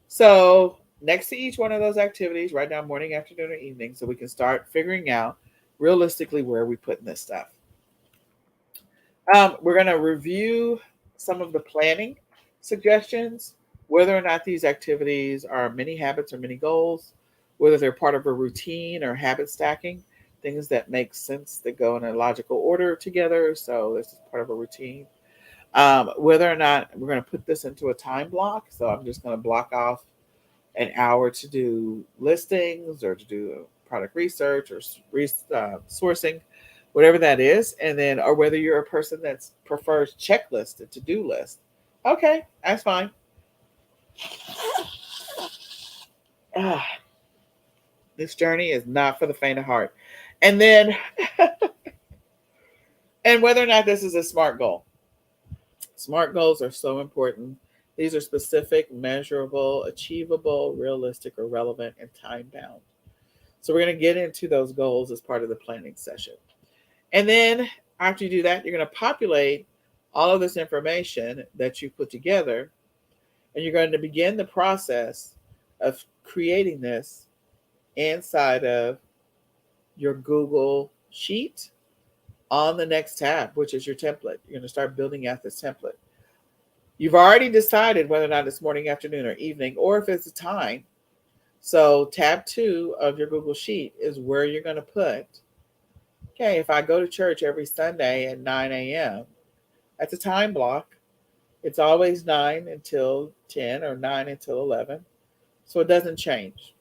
So next to each one of those activities, write down morning, afternoon, or evening so we can start figuring out realistically where we put in this stuff. We're going to review some of the planning suggestions, whether or not these activities are mini habits or mini goals, whether they're part of a routine or habit stacking, things that make sense that go in a logical order together. So this is part of a routine. Whether or not we're going to put this into a time block. So I'm just going to block off an hour to do listings or to do product research or sourcing, whatever that is. And then, or whether you're a person that prefers checklist and to-do list. Okay, that's fine. Ah, this journey is not for the faint of heart. And then, and whether or not this is a SMART goal. SMART goals are so important. These are specific, measurable, achievable, realistic, or relevant, and time bound. So we're going to get into those goals as part of the planning session. And then after you do that, you're going to populate all of this information that you put together, and you're going to begin the process of creating this inside of your Google Sheet on the next tab, which is your template. You're going to start building out this template. You've already decided whether or not it's morning, afternoon, or evening, or if it's a time. So tab 2 of your Google Sheet is where you're going to put, okay, if I go to church every Sunday at 9 a.m., that's a time block. It's always 9 until 10 or 9 until 11. So it doesn't change.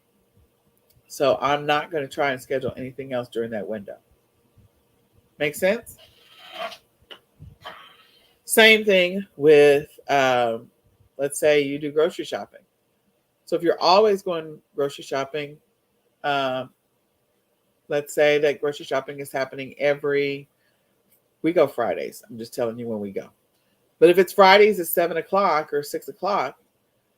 So I'm not going to try and schedule anything else during that window. Make sense? Same thing with, let's say you do grocery shopping. So if you're always going grocery shopping, let's say that grocery shopping is happening we go Fridays. I'm just telling you when we go. But if it's Fridays at 7 o'clock or 6 o'clock,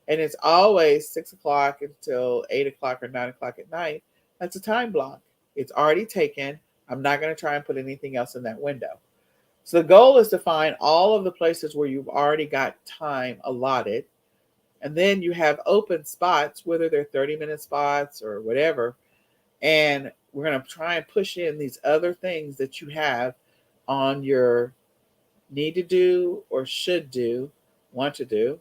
and it's always 6 o'clock until 8 o'clock or 9 o'clock at night, that's a time block. It's already taken. I'm not going to try and put anything else in that window. So the goal is to find all of the places where you've already got time allotted. And then you have open spots, whether they're 30-minute spots or whatever. And we're going to try and push in these other things that you have on your need to do or should do, want to do.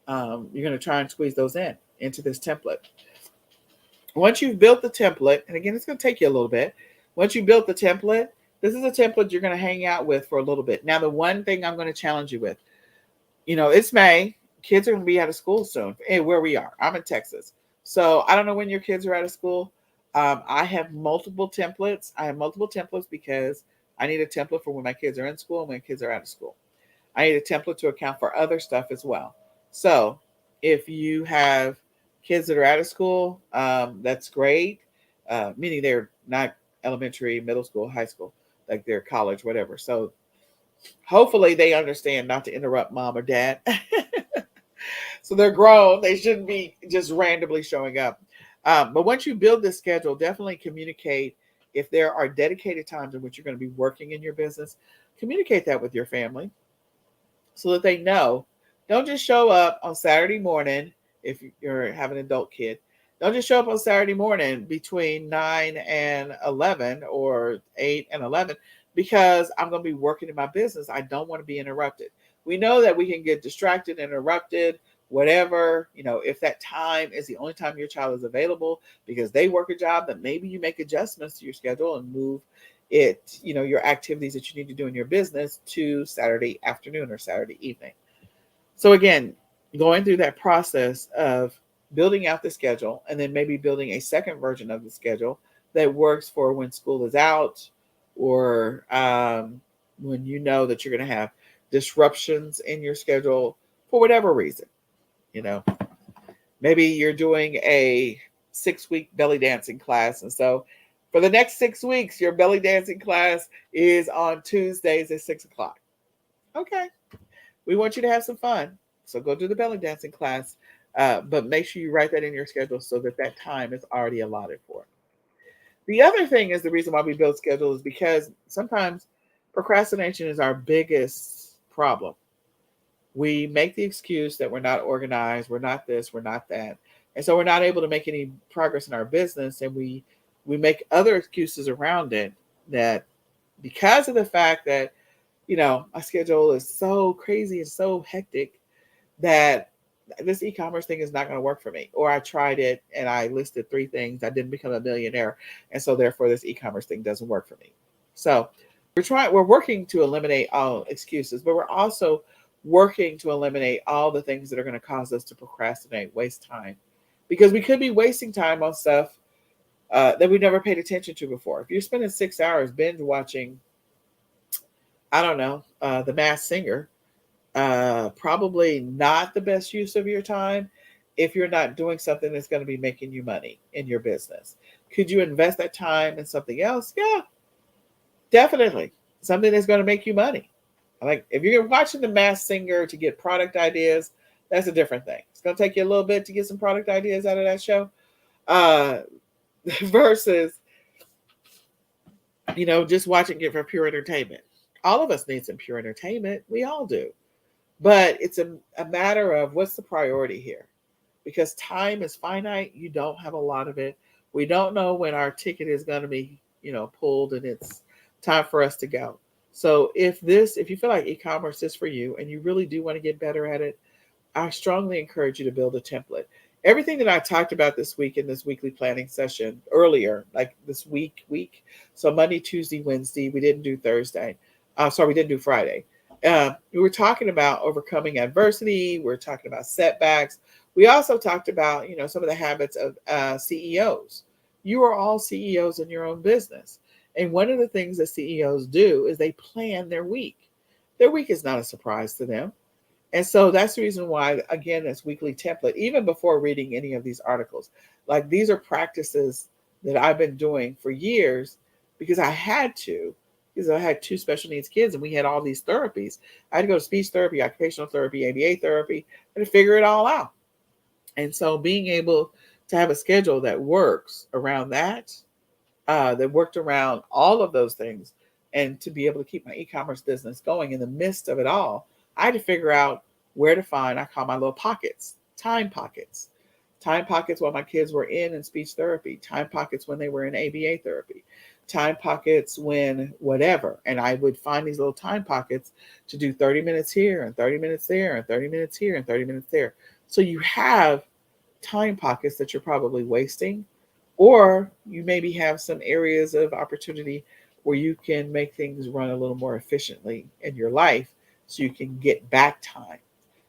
You're going to try and squeeze those into this template. Once you've built the template, and again, it's going to take you a little bit. Once you built the template, this is a template you're going to hang out with for a little bit. Now, the one thing I'm going to challenge you with, it's May. Kids are going to be out of school soon. And where we are, I'm in Texas. So I don't know when your kids are out of school. I have multiple templates. I have multiple templates because I need a template for when my kids are in school and when kids are out of school. I need a template to account for other stuff as well. So if you have kids that are out of school, that's great. Meaning they're not elementary, middle school, high school, like they're college, whatever. So hopefully they understand not to interrupt mom or dad. So they're grown. They shouldn't be just randomly showing up. But once you build this schedule, definitely communicate if there are dedicated times in which you're going to be working in your business. Communicate that with your family so that they know. Don't just show up on Saturday morning if you're having an adult kid. Don't just show up on Saturday morning between 9 and 11 or 8 and 11 because I'm going to be working in my business. I don't want to be interrupted. We know that we can get distracted, interrupted, whatever. If that time is the only time your child is available because they work a job, then maybe you make adjustments to your schedule and move it, your activities that you need to do in your business to Saturday afternoon or Saturday evening. So again, going through that process of building out the schedule and then maybe building a second version of the schedule that works for when school is out or when you know that you're going to have disruptions in your schedule for whatever reason. Maybe you're doing a 6-week belly dancing class. And so for the next 6 weeks, your belly dancing class is on Tuesdays at 6 o'clock. Okay. We want you to have some fun. So go do the belly dancing class. But make sure you write that in your schedule so that that time is already allotted for it. The other thing is the reason why we build schedules is because sometimes procrastination is our biggest problem. We make the excuse that we're not organized, we're not this, we're not that. And so we're not able to make any progress in our business, and we make other excuses around it, that because of the fact that, my schedule is so crazy and so hectic, that this e-commerce thing is not going to work for me. Or I tried it and I listed 3 things. I didn't become a millionaire. And so therefore this e-commerce thing doesn't work for me. So we're working to eliminate all excuses, but we're also working to eliminate all the things that are going to cause us to procrastinate, waste time. Because we could be wasting time on stuff that we never paid attention to before. If you're spending 6 hours binge watching, I don't know, The Masked Singer, probably not the best use of your time if you're not doing something that's going to be making you money in your business. Could you invest that time in something else? Yeah, definitely. Something that's going to make you money. Like if you're watching The Masked Singer to get product ideas, that's a different thing. It's going to take you a little bit to get some product ideas out of that show. Uh, versus, just watching it for pure entertainment. All of us need some pure entertainment. We all do. But it's a matter of what's the priority here. Because time is finite. You don't have a lot of it. We don't know when our ticket is going to be, pulled and it's time for us to go. So if you feel like e-commerce is for you and you really do want to get better at it, I strongly encourage you to build a template. Everything that I talked about this week in this weekly planning session earlier, like this week. So Monday, Tuesday, Wednesday, we didn't do Thursday. We didn't do Friday. We were talking about overcoming adversity. We're talking about setbacks. We also talked about, some of the habits of CEOs. You are all CEOs in your own business. And one of the things that CEOs do is they plan their week. Their week is not a surprise to them. And so that's the reason why, again, this weekly template, even before reading any of these articles, like these are practices that I've been doing for years because I had to, because I had 2 special needs kids and we had all these therapies. I had to go to speech therapy, occupational therapy, ABA therapy, and to figure it all out. And so being able to have a schedule that works around that worked around all of those things, and to be able to keep my e-commerce business going in the midst of it all, I had to figure out where to find, I call my little pockets, time pockets. Time pockets while my kids were in speech therapy, time pockets when they were in ABA therapy, time pockets when whatever. And I would find these little time pockets to do 30 minutes here and 30 minutes there and 30 minutes here and 30 minutes there. So you have time pockets that you're probably wasting, or you maybe have some areas of opportunity where you can make things run a little more efficiently in your life so you can get back time.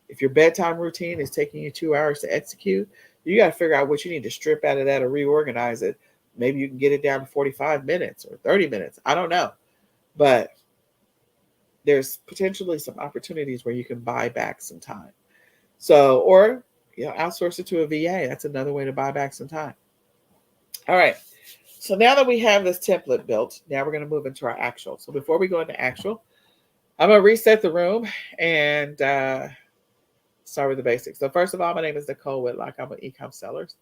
If your bedtime routine is taking you 2 hours to execute, you got to figure out what you need to strip out of that or reorganize it. Maybe you can get it down to 45 minutes or 30 minutes. I don't know. But there's potentially some opportunities where you can buy back some time. So, or outsource it to a VA. That's another way to buy back some time. All right. So now that we have this template built, now we're going to move into our actual. So before we go into actual, I'm going to reset the room and start with the basics. So first of all, my name is Nicole Whitlock. I'm with eCom Sellers.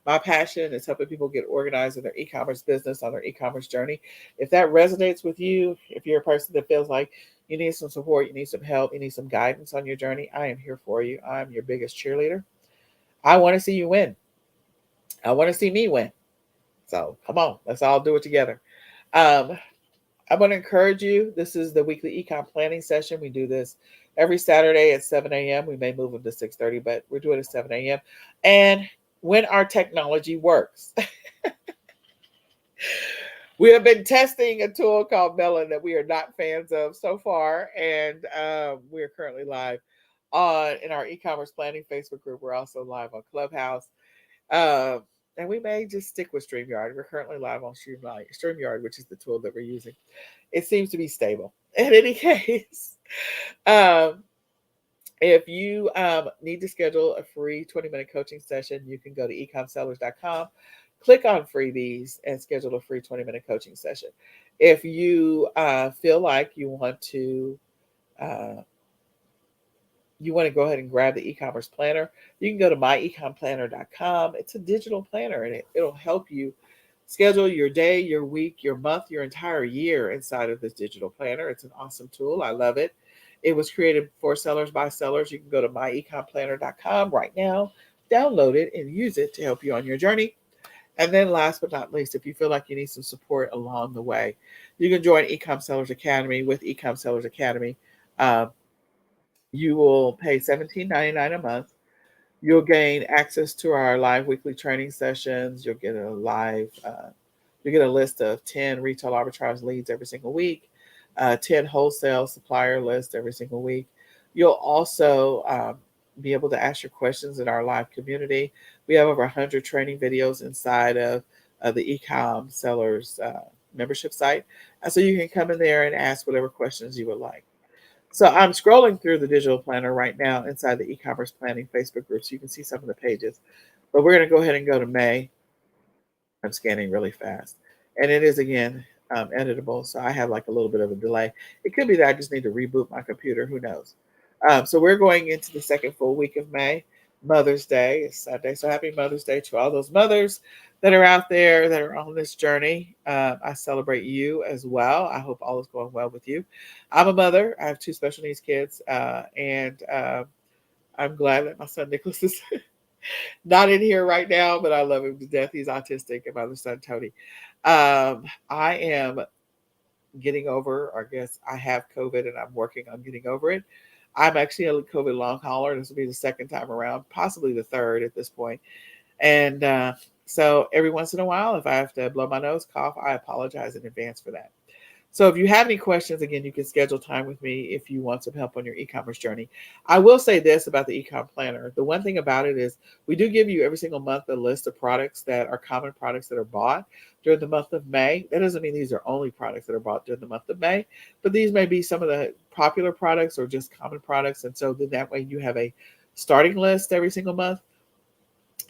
My passion is helping people get organized in their e-commerce business on their e-commerce journey. If that resonates with you, if you're a person that feels like you need some support, you need some help, you need some guidance on your journey, I am here for you. I'm your biggest cheerleader. I want to see you win. I want to see me win. So come on, let's all do it together. I'm going to encourage you. This is the weekly ecom planning session. We do this every Saturday at 7 a.m. We may move them to 6:30, but we're doing it at 7 a.m. And when our technology works. We have been testing a tool called Melon that we are not fans of so far, and we are currently live in our e-commerce planning Facebook group. We're also live on Clubhouse. And we may just stick with StreamYard. We're currently live on StreamYard, which is the tool that we're using. It seems to be stable. In any case, if you need to schedule a free 20-minute coaching session, you can go to ecomsellers.com, click on freebies, and schedule a free 20-minute coaching session. If you feel like you want to you want to go ahead and grab the e-commerce planner, you can go to myecomplanner.com. It's a digital planner, and it'll help you schedule your day, your week, your month, your entire year inside of this digital planner. It's an awesome tool. I love it. It was created for sellers by sellers. You can go to myecomplanner.com right now, download it, and use it to help you on your journey. And then last but not least, if you feel like you need some support along the way, you can join Ecom Sellers Academy. With Ecom Sellers Academy, um, you will pay $17.99 a month. You'll gain access to our live weekly training sessions. You'll get a list of 10 retail arbitrage leads every single week, 10 wholesale supplier lists every single week. You'll also be able to ask your questions in our live community. We have over 100 training videos inside of the Ecom Sellers membership site. And so you can come in there and ask whatever questions you would like. So I'm scrolling through the digital planner right now inside the e-commerce planning Facebook group, so you can see some of the pages. But we're going to go ahead and go to May. I'm scanning really fast, and it is again editable, so I have like a little bit of a delay. It could be that I just need to reboot my computer. Who knows? So we're going into the second full week of May. Mother's Day is Sunday, so happy Mother's Day to all those mothers that are out there that are on this journey. I celebrate you as well. I hope all is going well with you. I'm a mother. I have two special needs kids, and I'm glad that my son Nicholas is not in here right now, but I love him to death. He's autistic, and my other son Tony. I am getting over, or I guess I have COVID, and I'm working on getting over it. I'm actually a COVID long hauler. This will be the second time around, possibly the third at this point. And so every once in a while, if I have to blow my nose, cough, I apologize in advance for that. So if you have any questions, again, you can schedule time with me if you want some help on your e-commerce journey. I will say this about the e-com planner. The one thing about it is we do give you every single month a list of products that are common products that are bought during the month of May. That doesn't mean these are only products that are bought during the month of May, but these may be some of the popular products or just common products. And so then that way you have a starting list every single month.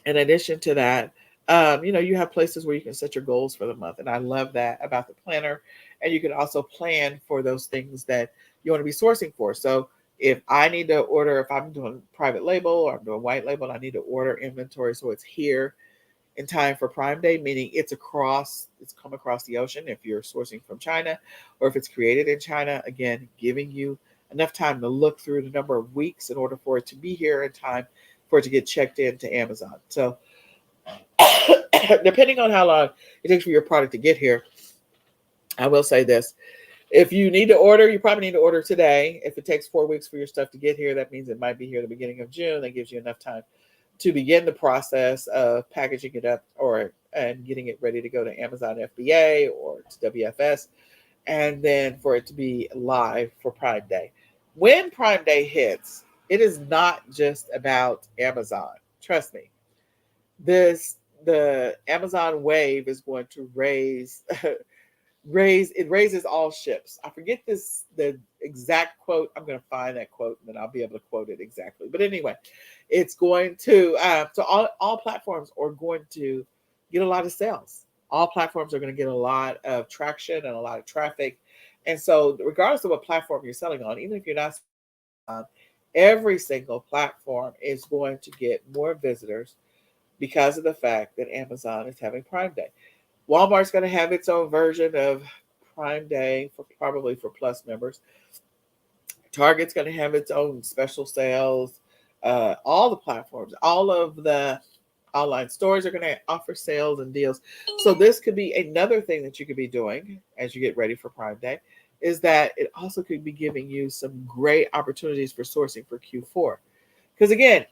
In addition to that, you have places where you can set your goals for the month. And I love that about the planner. And you can also plan for those things that you want to be sourcing for. So if I need to order, if I'm doing private label or I'm doing white label, and I need to order inventory so it's here in time for Prime Day, meaning it's come across the ocean if you're sourcing from China, or if it's created in China, again, giving you enough time to look through the number of weeks in order for it to be here in time for it to get checked into Amazon. So depending on how long it takes for your product to get here, I will say this. If you need to order, you probably need to order today. If it takes 4 weeks for your stuff to get here, that means it might be here at the beginning of June. That gives you enough time to begin the process of packaging it up and getting it ready to go to Amazon FBA or to WFS, and then for it to be live for Prime Day. When Prime Day hits, it is not just about Amazon. Trust me. The Amazon wave is going to raises all ships. I forget the exact quote. I'm going to find that quote and then I'll be able to quote it exactly. But anyway, it's going to so all platforms are going to get a lot of sales. All platforms are going to get a lot of traction and a lot of traffic. And so regardless of what platform you're selling on, even if you're not on, every single platform is going to get more visitors because of the fact that Amazon is having Prime Day. Walmart's going to have its own version of Prime Day probably for Plus members. Target's going to have its own special sales. All the platforms, all of the online stores are going to offer sales and deals. So this could be another thing that you could be doing as you get ready for Prime Day, is that it also could be giving you some great opportunities for sourcing for Q4. Because again,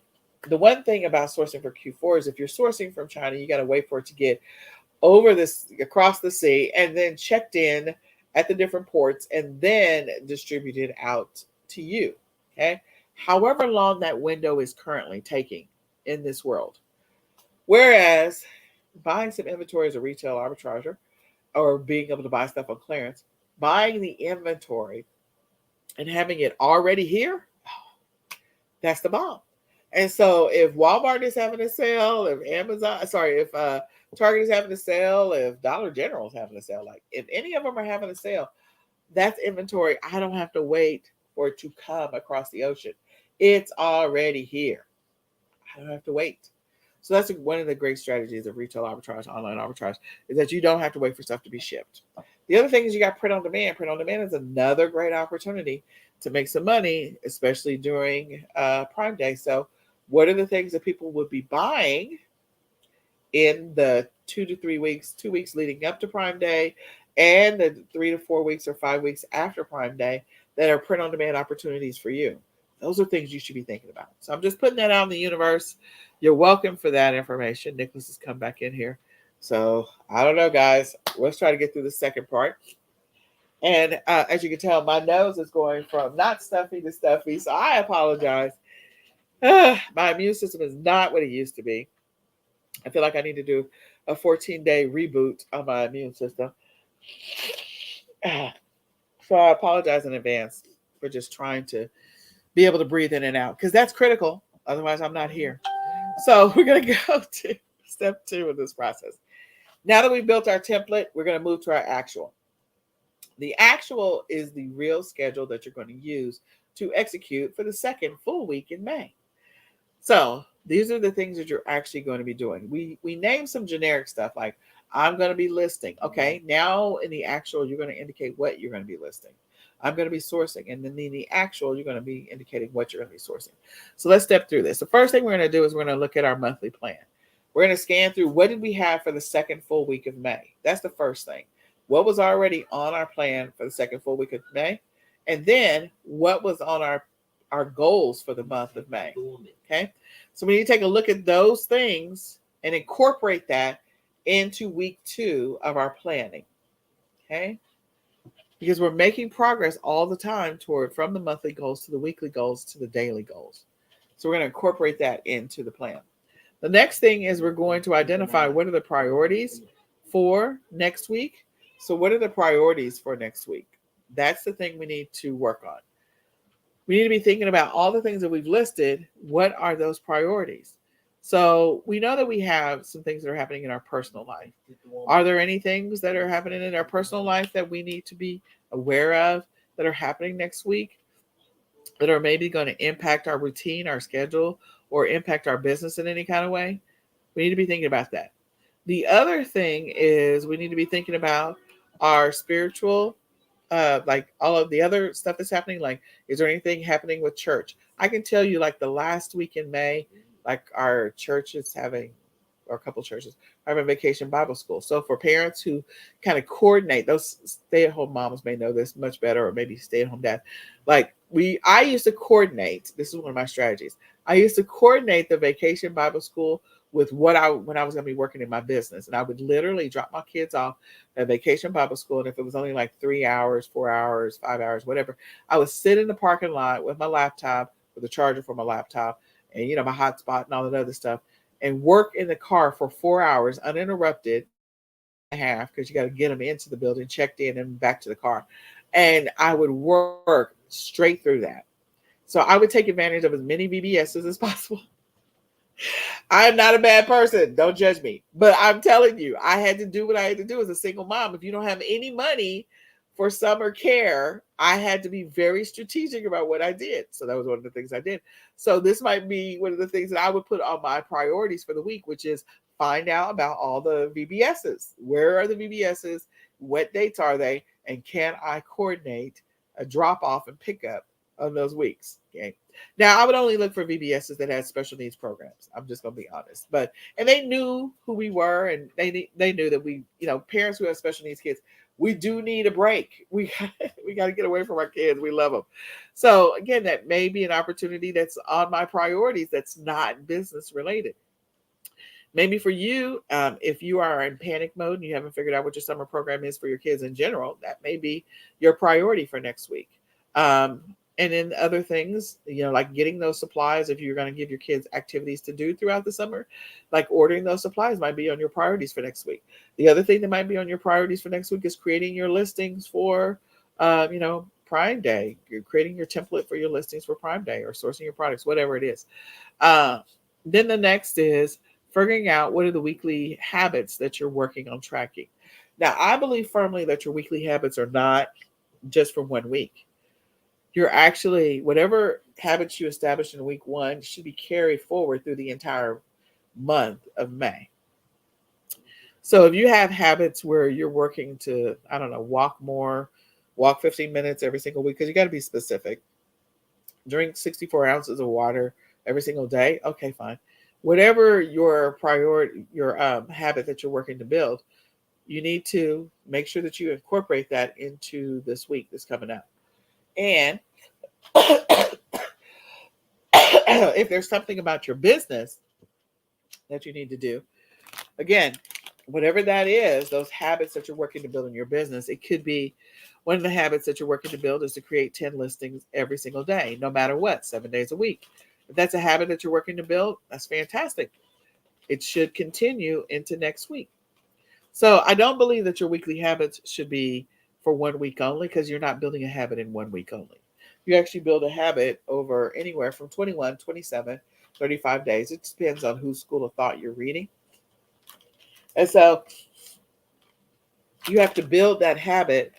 the one thing about sourcing for Q4 is if you're sourcing from China, you got to wait for it to get across the sea and then checked in at the different ports and then distributed out to you. Okay. However long that window is currently taking in this world. Whereas buying some inventory as a retail arbitrager or being able to buy stuff on clearance, buying the inventory and having it already here, that's the bomb. And so if Walmart is having a sale, if Target is having a sale, if Dollar General is having a sale, like if any of them are having a sale, that's inventory. I don't have to wait for it to come across the ocean. It's already here. I don't have to wait. So that's one of the great strategies of retail arbitrage, online arbitrage, is that you don't have to wait for stuff to be shipped. The other thing is you got print on demand. Print on demand is another great opportunity to make some money, especially during Prime Day. So what are the things that people would be buying in the 2 weeks leading up to Prime Day and the 3 to 4 weeks or 5 weeks after Prime Day that are print on demand opportunities for you? Those are things you should be thinking about. So I'm just putting that out in the universe. You're welcome for that information. Nicholas has come back in here. So I don't know, guys. Let's try to get through the second part. And as you can tell, my nose is going from not stuffy to stuffy. So I apologize. My immune system is not what it used to be. I feel like I need to do a 14-day reboot on my immune system. So I apologize in advance for just trying to be able to breathe in and out, because that's critical. Otherwise, I'm not here. So we're going to go to step 2 of this process. Now that we've built our template, we're going to move to our actual. The actual is the real schedule that you're going to use to execute for the second full week in May. So these are the things that you're actually going to be doing. We name some generic stuff like I'm going to be listing. Okay, now in the actual, you're going to indicate what you're going to be listing. I'm going to be sourcing. And then in the actual, you're going to be indicating what you're going to be sourcing. So let's step through this. The first thing we're going to do is we're going to look at our monthly plan. We're going to scan through what did we have for the second full week of May. That's the first thing. What was already on our plan for the second full week of May? And then what was on our goals for the month of May? Okay. So we need to take a look at those things and incorporate that into week 2 of our planning. Okay. Because we're making progress all the time toward from the monthly goals to the weekly goals to the daily goals. So we're going to incorporate that into the plan. The next thing is we're going to identify what are the priorities for next week. So what are the priorities for next week? That's the thing we need to work on. We need to be thinking about all the things that we've listed. What are those priorities? So we know that we have some things that are happening in our personal life. Are there any things that are happening in our personal life that we need to be aware of that are happening next week that are maybe going to impact our routine, our schedule, or impact our business in any kind of way? We need to be thinking about that. The other thing is we need to be thinking about our spiritual, like all of the other stuff that's happening. Like, is there anything happening with church? I can tell you, like the last week in May, like our church is having, or a couple churches are having vacation Bible school. So for parents who kind of coordinate, those stay-at-home moms may know this much better, or maybe stay-at-home dad. Like I used to coordinate. This is one of my strategies. I used to coordinate the vacation Bible school with when I was going to be working in my business. And I would literally drop my kids off at vacation Bible school. And if it was only like 3 hours, 4 hours, 5 hours, whatever, I would sit in the parking lot with my laptop, with a charger for my laptop, and, my hotspot and all that other stuff, and work in the car for 4 hours uninterrupted, and a half, because you got to get them into the building, checked in, and back to the car. And I would work straight through that. So I would take advantage of as many VBSs as possible. I'm not a bad person. Don't judge me. But I'm telling you, I had to do what I had to do as a single mom. If you don't have any money for summer care, I had to be very strategic about what I did. So that was one of the things I did. So this might be one of the things that I would put on my priorities for the week, which is find out about all the VBSs. Where are the VBSs? What dates are they? And can I coordinate a drop off and pickup on those weeks? Okay. Now I would only look for VBSs that had special needs programs. I'm just gonna be honest. And they knew who we were, and they knew that we, parents who have special needs kids, we do need a break. We got to get away from our kids. We love them. So again, that may be an opportunity that's on my priorities that's not business related. Maybe for you, if you are in panic mode and you haven't figured out what your summer program is for your kids in general, that may be your priority for next week. And then other things, like getting those supplies, if you're going to give your kids activities to do throughout the summer, like ordering those supplies might be on your priorities for next week. The other thing that might be on your priorities for next week is creating your listings for, Prime Day. You're creating your template for your listings for Prime Day, or sourcing your products, whatever it is. Then the next is figuring out what are the weekly habits that you're working on tracking. Now, I believe firmly that your weekly habits are not just for 1 week. You're actually, whatever habits you established in week one should be carried forward through the entire month of May. So if you have habits where you're working to, I don't know, walk more, walk 15 minutes every single week, because you got to be specific. Drink 64 ounces of water every single day. Okay, fine. Whatever your priority, your habit that you're working to build, you need to make sure that you incorporate that into this week that's coming up. And if there's something about your business that you need to do, again, whatever that is, those habits that you're working to build in your business, it could be one of the habits that you're working to build is to create 10 listings every single day, no matter what, 7 days a week. If that's a habit that you're working to build, that's fantastic. It should continue into next week. So I don't believe that your weekly habits should be for 1 week only, because you're not building a habit in 1 week only. You actually build a habit over anywhere from 21, 27, 35 days. It depends on whose school of thought you're reading. And so you have to build that habit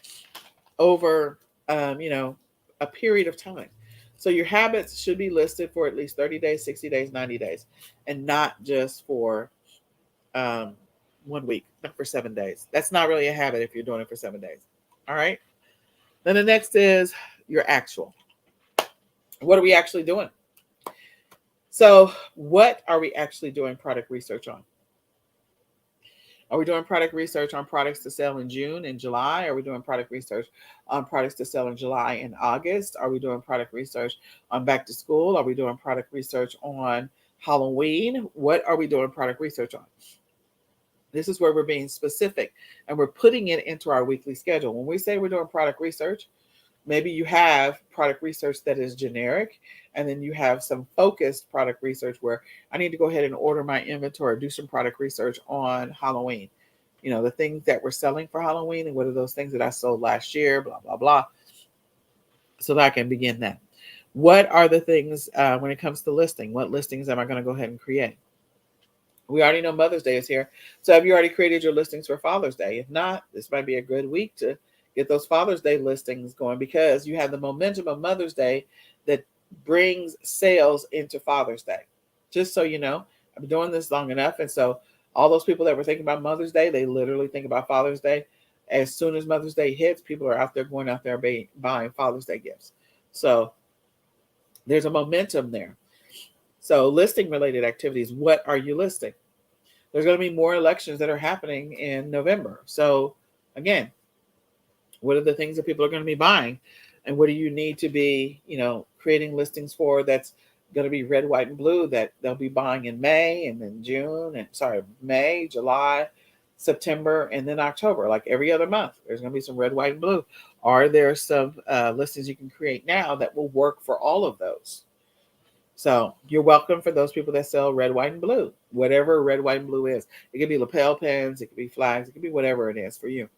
over, a period of time. So your habits should be listed for at least 30 days, 60 days, 90 days, and not just for 1 week, not for 7 days. That's not really a habit if you're doing it for 7 days. All right. Then the next is your actual. What are we actually doing? So what are we actually doing product research on? Are we doing product research on products to sell in June and July? Are we doing product research on products to sell in July and August? Are we doing product research on back to school? Are we doing product research on Halloween? What are we doing product research on? This is where we're being specific and we're putting it into our weekly schedule. When we say we're doing product research, maybe you have product research that is generic, and then you have some focused product research where I need to go ahead and order my inventory, do some product research on Halloween. The things that we're selling for Halloween and what are those things that I sold last year, blah, blah, blah, so that I can begin that. What are the things when it comes to listing? What listings am I going to go ahead and create? We already know Mother's Day is here. So have you already created your listings for Father's Day? If not, this might be a good week to get those Father's Day listings going, because you have the momentum of Mother's Day that brings sales into Father's Day. Just so you know, I've been doing this long enough. And so all those people that were thinking about Mother's Day, they literally think about Father's Day. As soon as Mother's Day hits, people are out there going out there buying Father's Day gifts. So there's a momentum there. So listing related activities, what are you listing? There's going to be more elections that are happening in November. So again, what are the things that people are going to be buying? And what do you need to be, creating listings for that's going to be red, white, and blue that they'll be buying in May and then May, July, September, and then October, like every other month. There's going to be some red, white, and blue. Are there some listings you can create now that will work for all of those? So you're welcome for those people that sell red, white, and blue, whatever red, white, and blue is. It could be lapel pins, it could be flags, it could be whatever it is for you.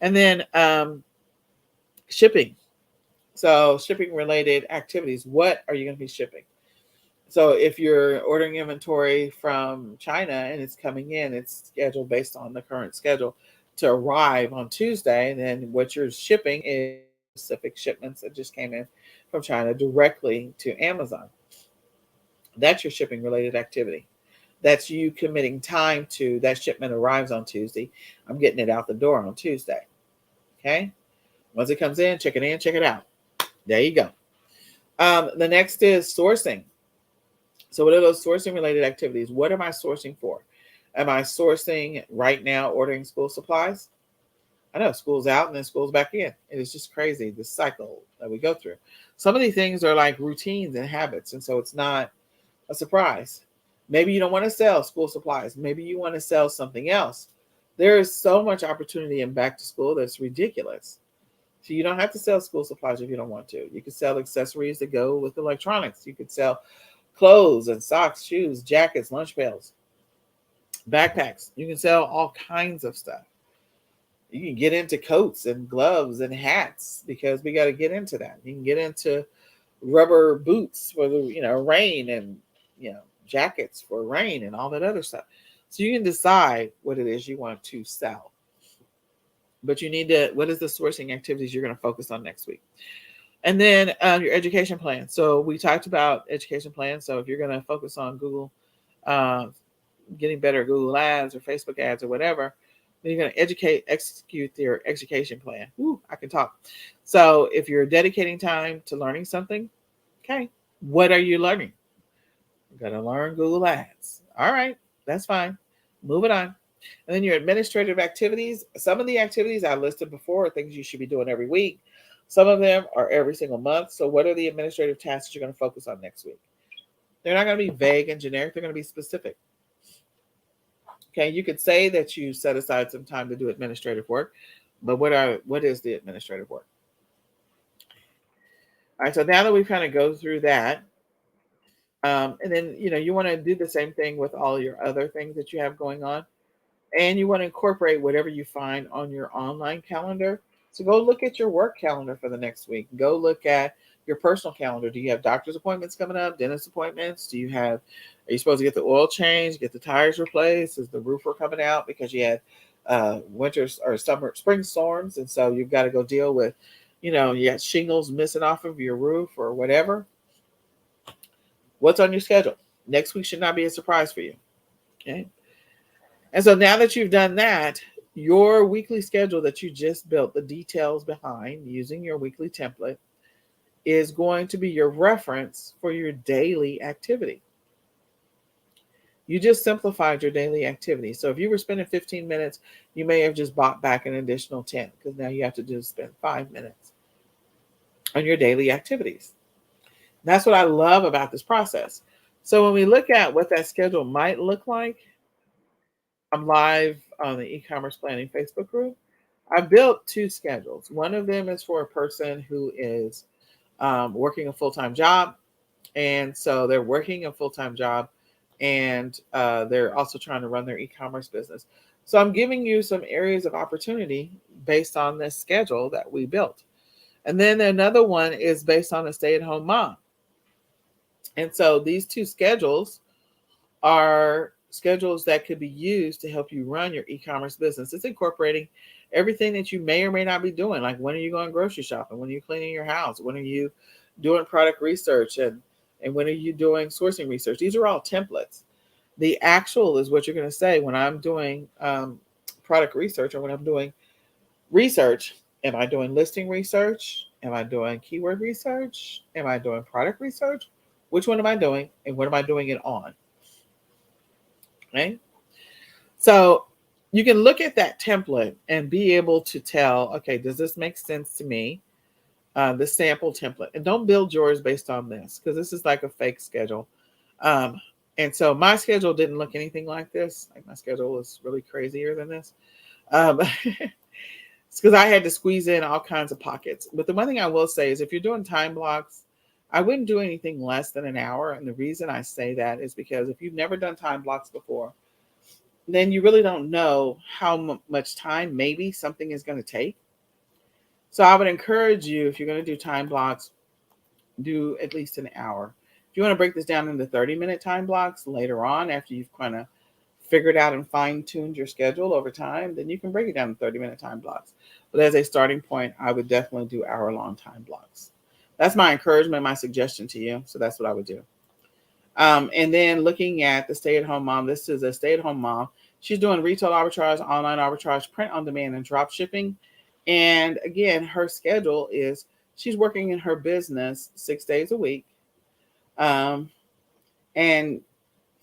And then shipping. So shipping related activities, what are you going to be shipping? So if you're ordering inventory from China and it's coming in, it's scheduled based on the current schedule to arrive on Tuesday. And then what you're shipping is specific shipments that just came in from China directly to Amazon. That's your shipping related activity. That's you committing time to that shipment arrives on Tuesday. I'm getting it out the door on Tuesday. Okay. Once it comes in, check it out. There you go. The next is sourcing. So what are those sourcing related activities? What am I sourcing for? Am I sourcing right now ordering school supplies? I know school's out and then school's back in. It is just crazy, the cycle that we go through. Some of these things are like routines and habits, and so it's not a surprise. Maybe you don't want to sell school supplies. Maybe you want to sell something else. There is so much opportunity in back to school that's ridiculous. So you don't have to sell school supplies if you don't want to. You could sell accessories that go with electronics. You could sell clothes and socks, shoes, jackets, lunch pails, backpacks. You can sell all kinds of stuff. You can get into coats and gloves and hats, because we got to get into that. You can get into rubber boots for the rain, and jackets for rain and all that other stuff. So you can decide what it is you want to sell. But you need to, what is the sourcing activities you're going to focus on next week? And then your education plan. So we talked about education plan. So if you're going to focus on Google, uh, getting better at Google ads or Facebook ads or whatever, then you're going to execute your education plan. Ooh, I can talk. So if you're dedicating time to learning something, okay, what are you learning? You're going to learn Google ads. All right, that's fine. Move it on. And then your administrative activities. Some of the activities I listed before are things you should be doing every week. Some of them are every single month. So what are the administrative tasks you're going to focus on next week? They're not going to be vague and generic. They're going to be specific. Okay, you could say that you set aside some time to do administrative work, but what is the administrative work? All right, so now that we've kind of go through that, and then you want to do the same thing with all your other things that you have going on. And you want to incorporate whatever you find on your online calendar. So go look at your work calendar for the next week. Go look at your personal calendar. Do you have doctor's appointments coming up, dentist appointments? Are you supposed to get the oil changed, get the tires replaced? Is the roofer coming out because you had winter or spring storms, and so you've got to go deal with, you got shingles missing off of your roof or whatever? What's on your schedule? Next week should not be a surprise for you. Okay. And so now that you've done that, your weekly schedule that you just built, the details behind using your weekly template, is going to be your reference for your daily activity. You just simplified your daily activity. So if you were spending 15 minutes, you may have just bought back an additional 10 because now you have to just spend 5 minutes on your daily activities. That's what I love about this process. So when we look at what that schedule might look like, I'm live on the e-commerce planning Facebook group. I built 2 schedules. One of them is for a person who is working a full-time job. And so they're working a full-time job and they're also trying to run their e-commerce business. So I'm giving you some areas of opportunity based on this schedule that we built. And then another one is based on a stay-at-home mom. And so these 2 schedules are schedules that could be used to help you run your e-commerce business. It's incorporating everything that you may or may not be doing. Like, when are you going grocery shopping? When are you cleaning your house? When are you doing product research? And when are you doing sourcing research? These are all templates. The actual is what you're going to say when I'm doing product research, or when I'm doing research. Am I doing listing research? Am I doing keyword research? Am I doing product research? Which one am I doing? And what am I doing it on? Okay. So you can look at that template and be able to tell, okay, does this make sense to me? The sample template. And don't build yours based on this, because this is like a fake schedule. And so my schedule didn't look anything like this. Like, my schedule was really crazier than this. It's because I had to squeeze in all kinds of pockets. But the one thing I will say is, if you're doing time blocks, I wouldn't do anything less than an hour. And the reason I say that is because if you've never done time blocks before, then you really don't know how much time maybe something is going to take. So I would encourage you, if you're going to do time blocks, do at least an hour. If you want to break this down into 30-minute time blocks later on, after you've kind of figured out and fine-tuned your schedule over time, then you can break it down to 30-minute time blocks. But as a starting point, I would definitely do hour-long time blocks. That's my encouragement, my suggestion to you. So that's what I would do. And then looking at the stay-at-home mom, this is a stay-at-home mom. She's doing retail arbitrage, online arbitrage, print on demand, and drop shipping. And again, her schedule is she's working in her business 6 days a week. And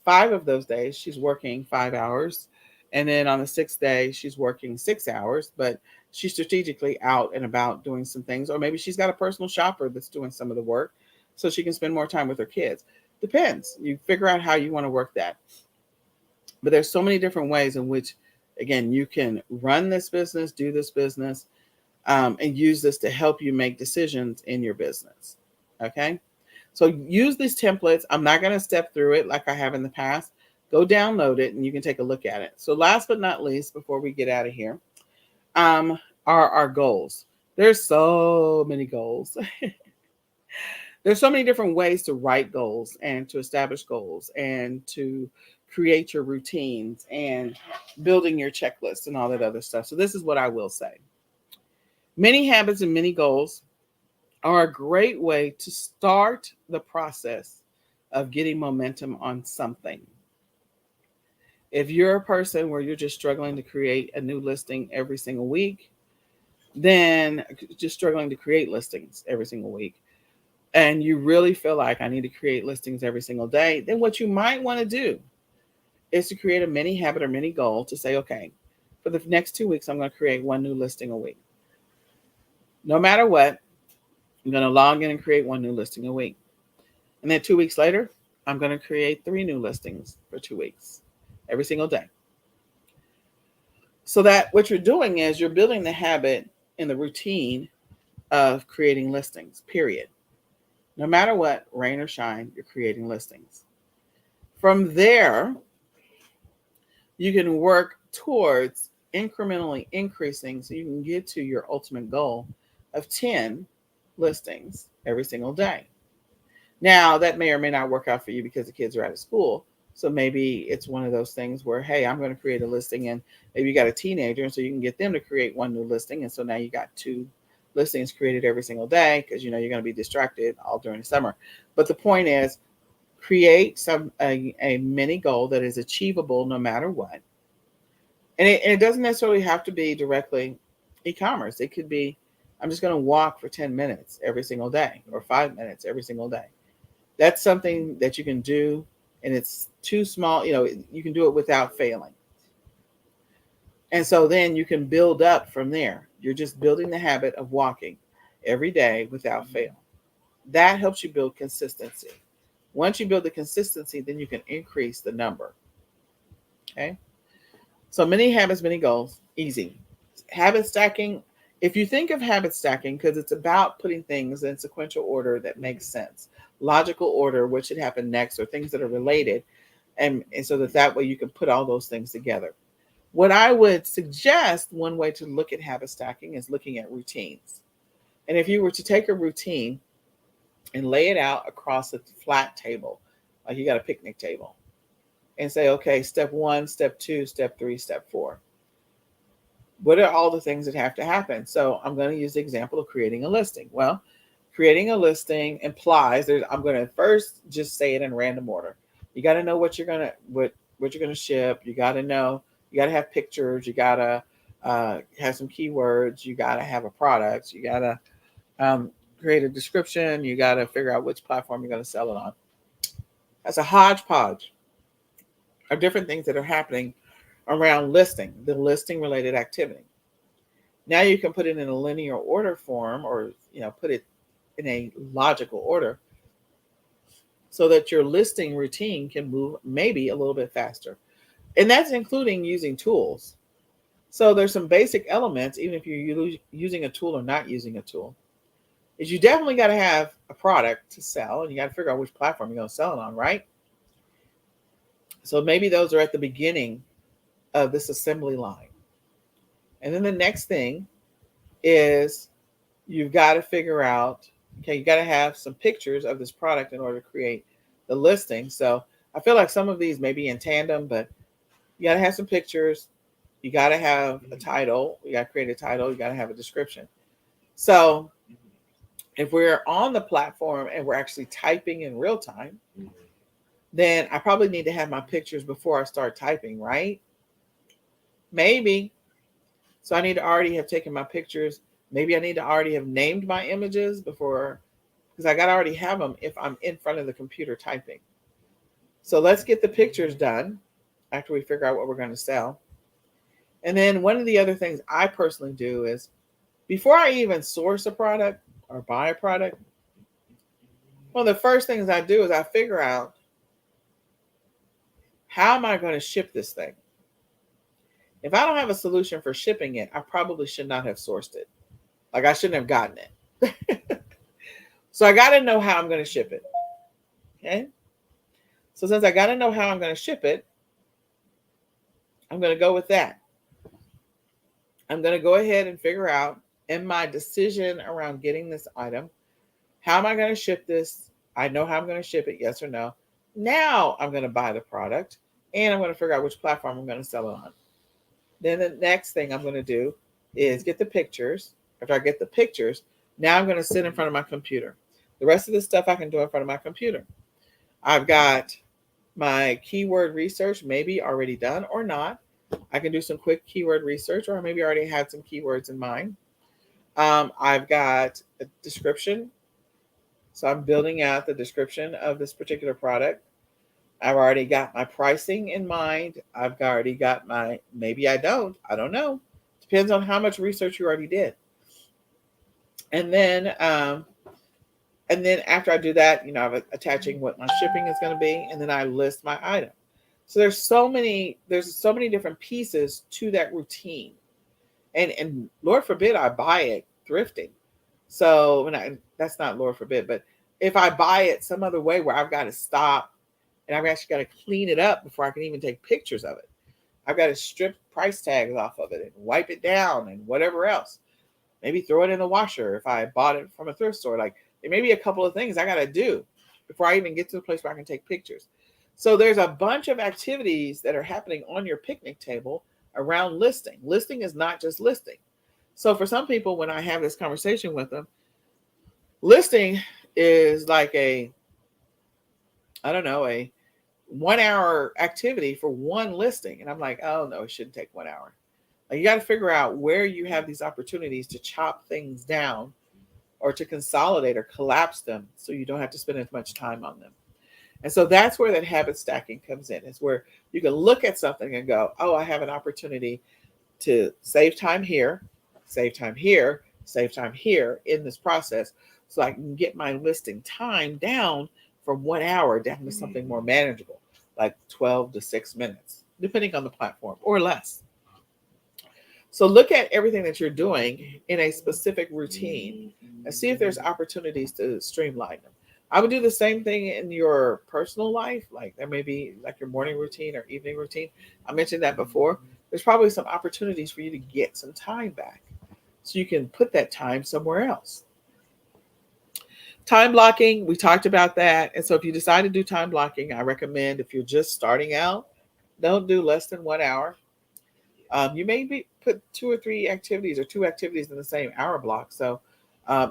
5 of those days, she's working 5 hours. And then on the 6th day, she's working 6 hours, but she's strategically out and about doing some things. Or maybe she's got a personal shopper that's doing some of the work so she can spend more time with her kids. Depends. You figure out how you want to work that. But there's so many different ways in which, again, you can run this business, do this business, and use this to help you make decisions in your business. Okay? So use these templates. I'm not going to step through it like I have in the past. Go download it and you can take a look at it. So last but not least, before we get out of here, are our goals. There's so many goals. There's so many different ways to write goals and to establish goals and to create your routines and building your checklist and all that other stuff. So this is what I will say. Many habits and many goals are a great way to start the process of getting momentum on something. If you're a person where you're just struggling to create a new listing every single week, then just struggling to create listings every single week, and you really feel like I need to create listings every single day, then what you might want to do is to create a mini habit or mini goal to say, okay, for the next 2 weeks, I'm going to create one new listing a week. No matter what, I'm going to log in and create one new listing a week. And then 2 weeks later, I'm going to create 3 new listings for 2 weeks every single day. So that what you're doing is you're building the habit and the routine of creating listings, period. No matter what, rain or shine, you're creating listings. From there, you can work towards incrementally increasing so you can get to your ultimate goal of 10 listings every single day. Now, that may or may not work out for you because the kids are out of school. So maybe it's one of those things where, hey, I'm going to create a listing, and maybe you got a teenager, and so you can get them to create one new listing. And so now you got 2 listings created every single day because you know you're going to be distracted all during the summer. But the point is, create a mini goal that is achievable no matter what. And it doesn't necessarily have to be directly e-commerce. It could be, I'm just going to walk for 10 minutes every single day or 5 minutes every single day. That's something that you can do, and it's too small. You can do it without failing. And so then you can build up from there. You're just building the habit of walking every day without fail. That helps you build consistency. Once you build the consistency, then you can increase the number. Okay. So many habits, many goals, easy. Habit stacking, if you think of habit stacking, because it's about putting things in sequential order that makes sense, logical order, what should happen next, or things that are related, and so that way you can put all those things together. What I would suggest, one way to look at habit stacking is looking at routines. And if you were to take a routine and lay it out across a flat table, like you got a picnic table, and say, okay, step 1, step 2, step 3, step 4. What are all the things that have to happen? So I'm going to use the example of creating a listing. Well, creating a listing implies I'm going to first just say it in random order. You got to know what you're going to ship. You got to know, you got to have pictures. You got to have some keywords. You got to have a product. You got to create a description. You got to figure out which platform you're going to sell it on. That's a hodgepodge of different things that are happening around listing, the listing related activity. Now you can put it in a linear order form, or put it in a logical order so that your listing routine can move maybe a little bit faster. And that's including using tools. So there's some basic elements, even if you're using a tool or not using a tool, is you definitely got to have a product to sell, and you got to figure out which platform you're going to sell it on, right? So maybe those are at the beginning of this assembly line. And then the next thing is you've got to figure out, okay, you got to have some pictures of this product in order to create the listing. So I feel like some of these may be in tandem, but you got to have some pictures. You got to have a title. You got to create a title. You got to have a description. So if we're on the platform and we're actually typing in real time, then I probably need to have my pictures before I start typing, right? Maybe. So I need to already have taken my pictures. Maybe I need to already have named my images before, because I got to already have them if I'm in front of the computer typing. So let's get the pictures done after we figure out what we're going to sell. And then one of the other things I personally do is, before I even source a product or buy a product, one of the first things I do is I figure out, how am I going to ship this thing? If I don't have a solution for shipping it, I probably should not have sourced it. Like, I shouldn't have gotten it. So I got to know how I'm going to ship it. Okay. So since I got to know how I'm going to ship it, I'm going to go with that. I'm going to go ahead and figure out, in my decision around getting this item, how am I going to ship this? I know how I'm going to ship it, yes or no. Now I'm going to buy the product, and I'm going to figure out which platform I'm going to sell it on. Then the next thing I'm going to do is get the pictures. After I get the pictures, Now I'm going to sit in front of my computer. The rest of this stuff I can do in front of my computer. I've got my keyword research maybe already done or not. I can do some quick keyword research, or maybe I already had some keywords in mind. I've got a description. So I'm building out the description of this particular product. I've already got my pricing in mind. I've already got my, maybe I don't know. Depends on how much research you already did. And then after I do that, I'm attaching what my shipping is going to be, and then I list my item. So there's so many different pieces to that routine. And Lord forbid I buy it thrifting. So that's not Lord forbid, but if I buy it some other way where I've got to stop and I've actually got to clean it up before I can even take pictures of it. I've got to strip price tags off of it and wipe it down and whatever else. Maybe throw it in the washer if I bought it from a thrift store. Like, there may be a couple of things I got to do before I even get to the place where I can take pictures. So there's a bunch of activities that are happening on your picnic table around listing. Listing is not just listing. So for some people, when I have this conversation with them, listing is like a 1 hour activity for one listing. And I'm like, oh no, it shouldn't take 1 hour. Like, you got to figure out where you have these opportunities to chop things down or to consolidate or collapse them so you don't have to spend as much time on them. And so that's where that habit stacking comes in. It's where you can look at something and go, oh, I have an opportunity to save time here, save time here, save time here in this process, so I can get my listing time down from 1 hour down to something more manageable, like 12 to 6 minutes, depending on the platform, or less. So look at everything that you're doing in a specific routine and see if there's opportunities to streamline them. I would do the same thing in your personal life. Like, there may be like your morning routine or evening routine. I mentioned that before. There's probably some opportunities for you to get some time back so you can put that time somewhere else. Time blocking, we talked about that. And so if you decide to do time blocking, I recommend, if you're just starting out, don't do less than 1 hour. You may put 2 or 3 activities or 2 activities in the same hour block. So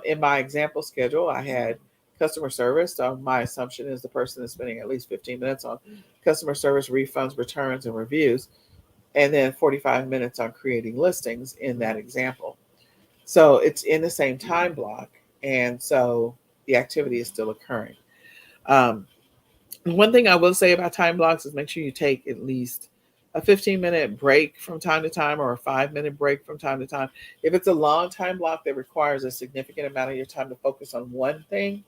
in my example schedule, I had customer service. So my assumption is the person is spending at least 15 minutes on customer service, refunds, returns, and reviews, and then 45 minutes on creating listings in that example. So it's in the same time block. And so the activity is still occurring. One thing I will say about time blocks is make sure you take at least a 15-minute break from time to time, or a 5-minute break from time to time. If it's a long time block that requires a significant amount of your time to focus on one thing,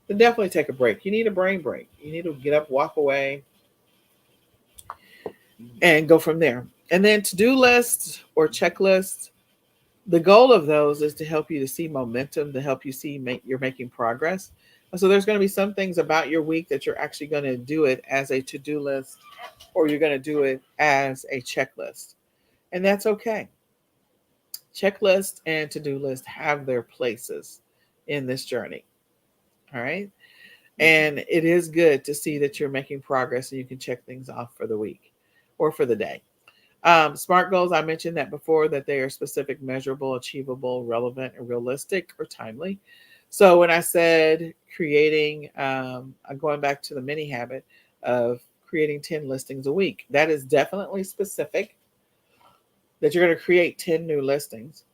then definitely take a break. You need a brain break. You need to get up, walk away, and go from there. And then to-do lists or checklists, the goal of those is to help you to see momentum, to help you see you're making progress. So there's going to be some things about your week that you're actually going to do it as a to-do list, or you're going to do it as a checklist. And that's okay. Checklist and to-do list have their places in this journey. All right. And it is good to see that you're making progress and you can check things off for the week or for the day. SMART goals, I mentioned that before, that they are specific, measurable, achievable, relevant, and realistic or timely. So when I said creating, going back to the mini habit of creating 10 listings a week, that is definitely specific, that you're going to create 10 new listings.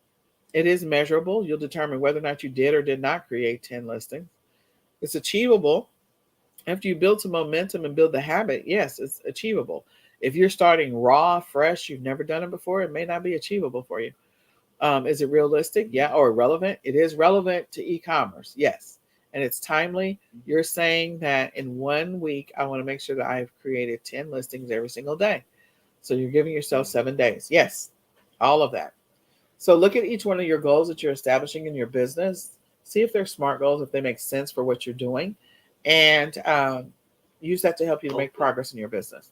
It is measurable. You'll determine whether or not you did or did not create 10 listings. It's achievable. After you build some momentum and build the habit, yes, it's achievable. If you're starting raw, fresh, you've never done it before, it may not be achievable for you. Is it realistic? Yeah. Or relevant? It is relevant to e-commerce. Yes. And it's timely. You're saying that in 1 week, I want to make sure that I've created 10 listings every single day. So you're giving yourself 7 days. Yes. All of that. So look at each one of your goals that you're establishing in your business. See if they're SMART goals, if they make sense for what you're doing, and use that to help you to make progress in your business.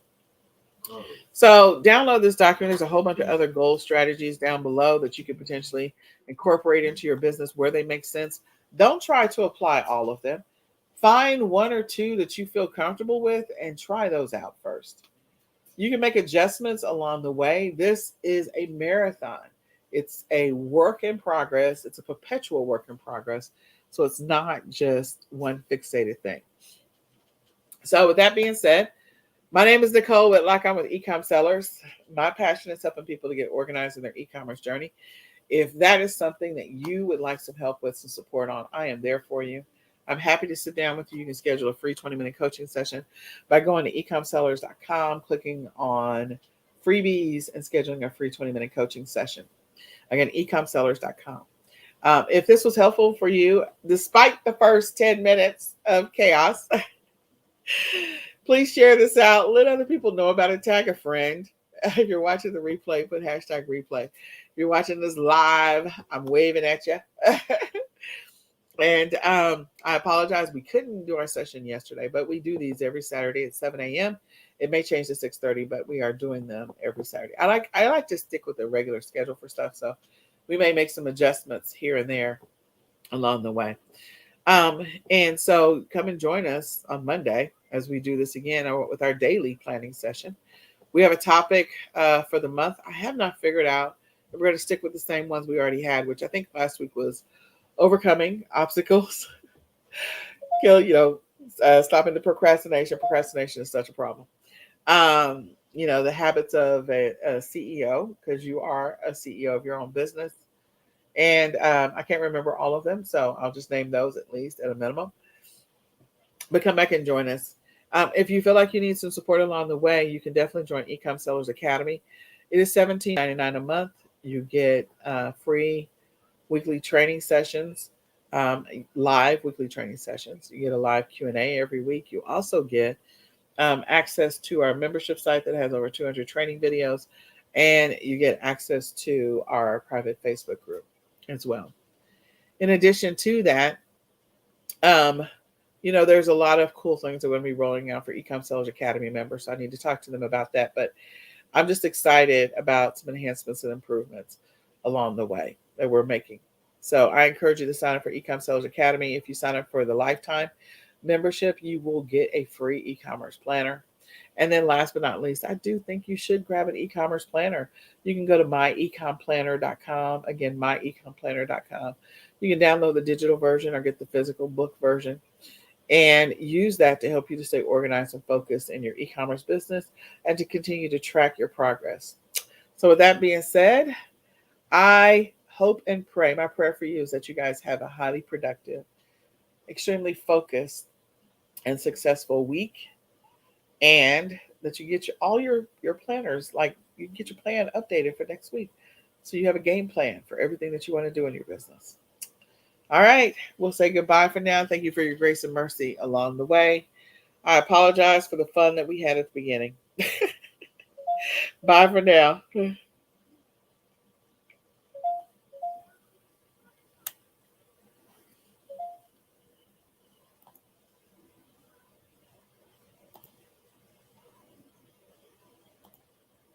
So download this document. There's a whole bunch of other goal strategies down below that you could potentially incorporate into your business where they make sense. Don't try to apply all of them. Find 1 or 2 that you feel comfortable with and try those out first. You can make adjustments along the way. This is a marathon. It's a work in progress. It's a perpetual work in progress. So it's not just one fixated thing. So with that being said, my name is Nicole Whitlock. I'm with eCom Sellers. My passion is helping people to get organized in their e-commerce journey. If that is something that you would like some help with, some support on, I am there for you. I'm happy to sit down with you. You can schedule a free 20-minute coaching session by going to ecomsellers.com, clicking on freebies, and scheduling a free 20-minute coaching session. Again, ecomsellers.com. If this was helpful for you, despite the first 10 minutes of chaos, please share this out. Let other people know about it. Tag a friend. If you're watching the replay, put hashtag replay. If you're watching this live, I'm waving at you. And I apologize. We couldn't do our session yesterday, but we do these every Saturday at 7 a.m. It may change to 6:30, but we are doing them every Saturday. I like to stick with the regular schedule for stuff, so we may make some adjustments here and there along the way. And so come and join us on Monday as we do this again with our daily planning session. We have a topic for the month. I have not figured out if we're going to stick with the same ones we already had, which I think last week was overcoming obstacles. Stopping the procrastination. Procrastination is such a problem. The habits of a CEO, because you are a CEO of your own business. And I can't remember all of them, so I'll just name those at least at a minimum. But come back and join us. If you feel like you need some support along the way, you can definitely join eCom Sellers Academy. It is $17.99 a month. You get free weekly training sessions, live weekly training sessions. You get a live Q&A every week. You also get access to our membership site that has over 200 training videos, and you get access to our private Facebook group as well. In addition to that, there's a lot of cool things that we're going to be rolling out for eCom Sellers Academy members. So I need to talk to them about that, but I'm just excited about some enhancements and improvements along the way that we're making. So I encourage you to sign up for eCom Sellers Academy. If you sign up for the lifetime membership, you will get a free Ecommerce Planner. And then last but not least, I do think you should grab an Ecommerce Planner. You can go to myecomplanner.com. Again, myecomplanner.com. You can download the digital version or get the physical book version and use that to help you to stay organized and focused in your e-commerce business and to continue to track your progress. So with that being said, I hope and pray, my prayer for you is that you guys have a highly productive, extremely focused, and successful week, and that you get all your planners, like you get your plan updated for next week. So you have a game plan for everything that you want to do in your business. All right, we'll say goodbye for now. Thank you for your grace and mercy along the way. I apologize for the fun that we had at the beginning. Bye for now.